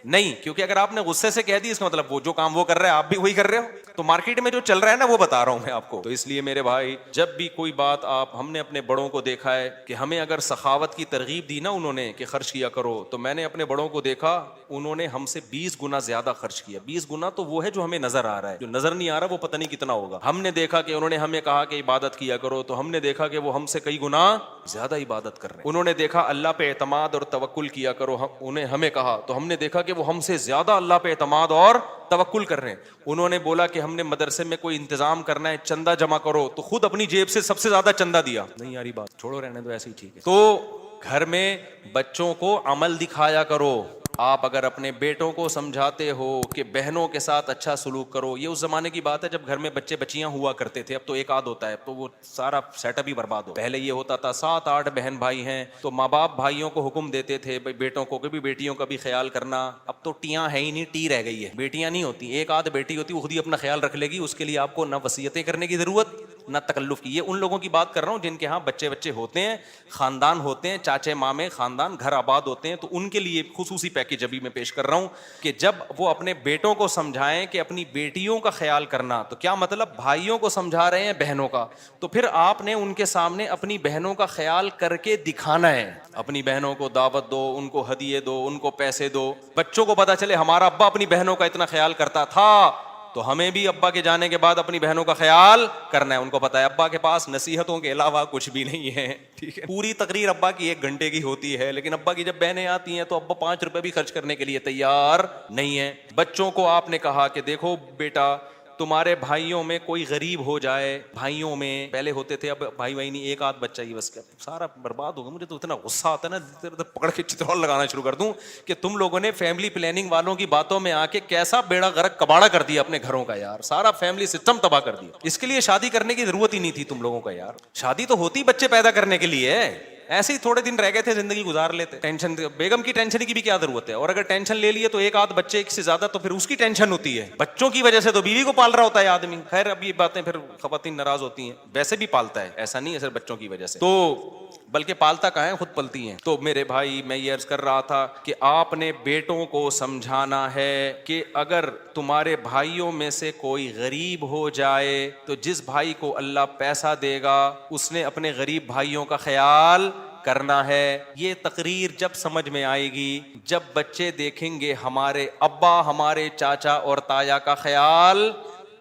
نہیں. کیونکہ اگر آپ نے غصے سے کہہ دی, اس کا مطلب وہ جو کام وہ کر رہا ہے آپ بھی وہی کر رہے ہو. تو مارکیٹ میں جو چل رہا ہے نا وہ بتا رہا ہوں میں آپ کو. تو اس لیے میرے بھائی, جب بھی کوئی بات ہم نے اپنے بڑوں کو دیکھا ہے کہ ہمیں اگر سخاوت کی ترغیب دی نا انہوں نے کہ خرچ کیا کرو, تو میں نے اپنے بڑوں کو دیکھا انہوں نے ہم سے 20 گنا زیادہ خرچ کیا. 20 گنا تو وہ ہے جو ہمیں نظر آ رہا ہے, جو نظر نہیں آ رہا وہ پتہ نہیں کتنا ہوگا. ہم نے دیکھا کہ انہوں نے ہمیں کہا کہ عبادت کیا کرو, تو ہم نے دیکھا کہ وہ ہم سے کئی گنا زیادہ عبادت کر رہے ہیں. انہوں نے دیکھا اللہ پہ اعتماد اور توکل کیا کرو, انہیں ہمیں کہا, تو ہم نے دیکھا کہ وہ ہم سے زیادہ اللہ پہ اعتماد اور توکل کر رہے ہیں. انہوں نے بولا کہ ہم نے مدرسے میں کوئی انتظام کرنا ہے, چندہ جمع کرو, تو خود اپنی جیب سے سب سے زیادہ چندہ دیا. نہیں یاری بات چھوڑو, رہنے دو, ایسے ہی ٹھیک ہے. تو گھر میں بچوں کو عمل دکھایا کرو. آپ اگر اپنے بیٹوں کو سمجھاتے ہو کہ بہنوں کے ساتھ اچھا سلوک کرو, یہ اس زمانے کی بات ہے جب گھر میں بچے بچیاں ہوا کرتے تھے. اب تو ایک آدھ ہوتا ہے, تو وہ سارا سیٹ اپ ہی برباد ہو. پہلے یہ ہوتا تھا 7-8 بہن بھائی ہیں, تو ماں باپ بھائیوں کو حکم دیتے تھے بیٹوں کو کہ بھی بیٹیوں کا بھی خیال کرنا. اب تو ٹیاں ہے ہی نہیں, ٹی رہ گئی ہے, بیٹیاں نہیں ہوتی. ایک آدھ بیٹی ہوتی وہ خود ہی اپنا خیال رکھ لے گی, اس کے لیے آپ کو نہ وصیتیں کرنے کی ضرورت نہ تکلف کی. یہ ان لوگوں کی بات کر رہا ہوں جن کے ہاں بچے ہوتے ہیں, خاندان ہوتے ہیں, چاچے مامے خاندان گھر آباد ہوتے ہیں, تو ان کے لیے خصوصی پیکیج ابھی میں پیش کر رہا ہوں کہ جب وہ اپنے بیٹوں کو سمجھائیں کہ اپنی بیٹیوں کا خیال کرنا, تو کیا مطلب بھائیوں کو سمجھا رہے ہیں بہنوں کا, تو پھر آپ نے ان کے سامنے اپنی بہنوں کا خیال کر کے دکھانا ہے. اپنی بہنوں کو دعوت دو, ان کو ہدیے دو, ان کو پیسے دو, بچوں کو پتا چلے ہمارا ابا اپنی بہنوں کا اتنا خیال کرتا تھا, تو ہمیں بھی ابا کے جانے کے بعد اپنی بہنوں کا خیال کرنا ہے. ان کو پتا ہے ابا کے پاس نصیحتوں کے علاوہ کچھ بھی نہیں ہے, ٹھیک ہے. پوری تقریر ابا کی 1 گھنٹے کی ہوتی ہے, لیکن ابا کی جب بہنیں آتی ہیں تو ابا 5 روپے بھی خرچ کرنے کے لیے تیار نہیں ہے. بچوں کو آپ نے کہا کہ دیکھو بیٹا, تمہارے بھائیوں میں کوئی غریب ہو جائے, بھائیوں میں پہلے ہوتے تھے, اب بھائی نہیں, ایک آدھ بچہ ہی بس, سارا برباد ہوگا. مجھے تو اتنا غصہ آتا ہے نا, پکڑ کے چترول لگانا شروع کر دوں کہ تم لوگوں نے فیملی پلاننگ والوں کی باتوں میں آ کے کیسا بیڑا غرق کباڑا کر دیا اپنے گھروں کا یار, سارا فیملی سسٹم تباہ کر دیا. اس کے لیے شادی کرنے کی ضرورت ہی نہیں تھی تم لوگوں کا یار. شادی تو ہوتی بچے پیدا کرنے کے لیے, ایسے ہی تھوڑے دن رہ گئے تھے زندگی گزار لیتے. ٹینشن, بیگم کی ٹینشن کی بھی کیا ضرورت ہے, اور اگر ٹینشن لے لیے تو ایک آدھ بچے ایک سے زیادہ, تو پھر اس کی ٹینشن ہوتی ہے. بچوں کی وجہ سے تو بیوی کو پال رہا ہوتا ہے آدمی. خیر اب یہ باتیں پھر خواتین ناراض ہوتی ہیں, ویسے بھی پالتا ہے, ایسا نہیں ہے صرف بچوں کی وجہ سے, تو بلکہ پالتا کہاں ہے, خود پلتی ہیں. تو میرے بھائی میں یہ عرض کر رہا تھا کہ آپ نے بیٹوں کو سمجھانا ہے کہ اگر تمہارے بھائیوں میں سے کوئی غریب ہو جائے, تو جس بھائی کو اللہ پیسہ دے گا اس نے اپنے غریب بھائیوں کا خیال کرنا ہے. یہ تقریر جب سمجھ میں آئے گی جب بچے دیکھیں گے ہمارے ابا ہمارے چاچا اور تایا کا خیال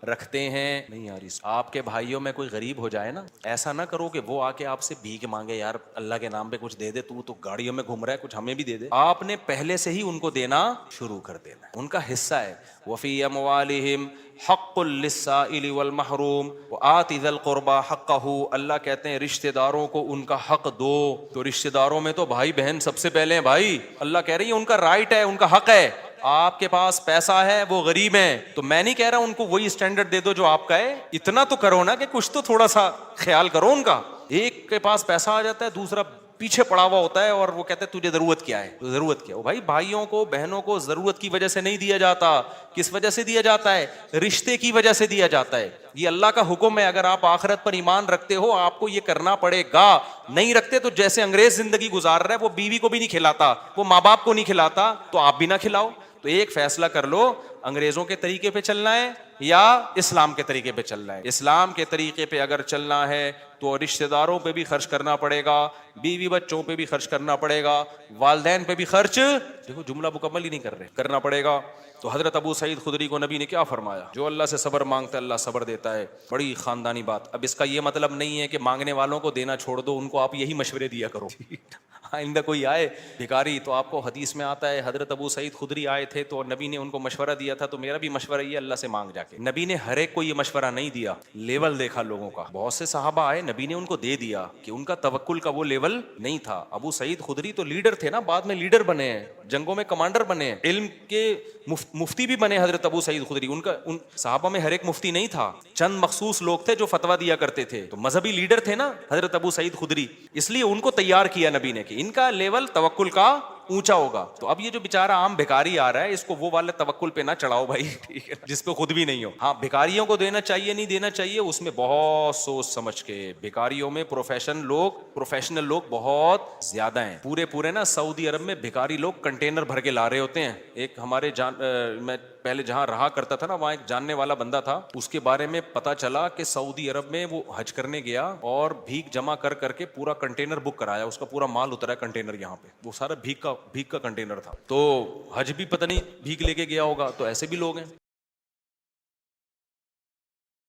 رکھتے ہیں. نہیں یار, آپ کے بھائیوں میں کوئی غریب ہو جائے نا, ایسا نہ کرو کہ وہ آ کے آپ سے بھیک مانگے, یار اللہ کے نام پہ کچھ دے دے, تو گاڑیوں میں گھوم رہا ہے, کچھ ہمیں بھی دے دے. آپ نے پہلے سے ہی ان کو دینا شروع کر دینا, ان کا حصہ ہے. وفی اموالہم حق للسائل والمحروم وآت ذی القربى حقہ. اللہ کہتے ہیں رشتہ داروں کو ان کا حق دو. تو رشتہ داروں میں تو بھائی بہن سب سے پہلے ہیں بھائی. اللہ کہہ رہی ہے ان کا رائٹ ہے, ان کا حق ہے. آپ کے پاس پیسہ ہے, وہ غریب ہیں, تو میں نہیں کہہ رہا ان کو وہی اسٹینڈرڈ دے دو جو آپ کا ہے. اتنا تو کرو نا کہ کچھ تو تھوڑا سا خیال کرو ان کا. ایک کے پاس پیسہ آ جاتا ہے, دوسرا پیچھے پڑا ہوا ہوتا ہے, اور وہ کہتے ہیں تجھے ضرورت کیا ہے, ضرورت کیا. بھائی بھائیوں کو بہنوں کو ضرورت کی وجہ سے نہیں دیا جاتا. کس وجہ سے دیا جاتا ہے؟ رشتے کی وجہ سے دیا جاتا ہے. یہ اللہ کا حکم ہے. اگر آپ آخرت پر ایمان رکھتے ہو آپ کو یہ کرنا پڑے گا. نہیں رکھتے تو جیسے انگریز زندگی گزار رہا ہے, وہ بیوی کو بھی نہیں کھلاتا, وہ ماں باپ کو نہیں کھلاتا, تو آپ بھی نہ کھلاؤ. تو ایک فیصلہ کر لو, انگریزوں کے طریقے پہ چلنا ہے یا اسلام کے طریقے پہ چلنا ہے؟ اسلام کے طریقے پہ اگر چلنا ہے تو رشتہ داروں پہ بھی خرچ کرنا پڑے گا, بیوی بچوں پہ بھی خرچ کرنا پڑے گا, والدین پہ بھی خرچ, دیکھو جملہ مکمل ہی نہیں کر رہے, کرنا پڑے گا. تو حضرت ابو سعید خدری کو نبی نے کیا فرمایا؟ جو اللہ سے صبر مانگتا ہے اللہ صبر دیتا ہے. بڑی خاندانی بات. اب اس کا یہ مطلب نہیں ہے کہ مانگنے والوں کو دینا چھوڑ دو, ان کو آپ یہی مشورے دیا کرو. آئندہ کوئی آئے بھکاری تو آپ کو حدیث میں آتا ہے حضرت ابو سعید خدری آئے تھے تو نبی نے ان کو مشورہ دیا تھا, تو میرا بھی مشورہ یہ اللہ سے مانگ جا کے. نبی نے ہر ایک کو یہ مشورہ نہیں دیا, لیول دیکھا لوگوں کا. بہت سے صحابہ آئے, نبی نے ان کو دے دیا کہ ان کا توکل کا وہ لیول نہیں تھا. ابو سعید خدری تو لیڈر تھے نا, بعد میں لیڈر بنے ہیں, جنگوں میں کمانڈر بنے ہیں, علم کے مفتی بھی بنے حضرت ابو سعید خدری. ان صحابہ میں ہر ایک مفتی نہیں تھا, چند مخصوص لوگ تھے جو فتویٰ دیا کرتے تھے. تو مذہبی لیڈر تھے نا حضرت ابو سعید خدری, اس لیے ان کو تیار کیا نبی نے کہ ان کا لیول توکل کا اونچا ہوگا. تو اب یہ جو بیچارہ عام بھکاری آ رہا ہے اس کو وہ والے توکل پہ نہ چڑھاؤ بھائی, ٹھیک ہے, جس پہ خود بھی نہیں ہو. ہاں بھکاریوں کو دینا چاہیے نہیں دینا چاہیے اس میں بہت سوچ سمجھ کے. بھکاریوں میں پروفیشنل لوگ بہت زیادہ ہیں. پورے نا سعودی عرب میں بھکاری لوگ کنٹینر بھر کے لا رہے ہوتے ہیں. ایک ہمارے میں پہلے جہاں رہا کرتا تھا نا وہاں ایک جاننے والا بندہ تھا, اس کے بارے میں پتا چلا کہ سعودی عرب میں وہ حج کرنے گیا اور بھیک جمع کر کے پورا کنٹینر بک کرایا, اس کا پورا مال اترا ہے کنٹینر یہاں پہ, وہ سارا بھیک کا کنٹینر تھا. تو حج بھی پتہ نہیں بھیک لے کے گیا ہوگا. تو ایسے بھی لوگ ہیں.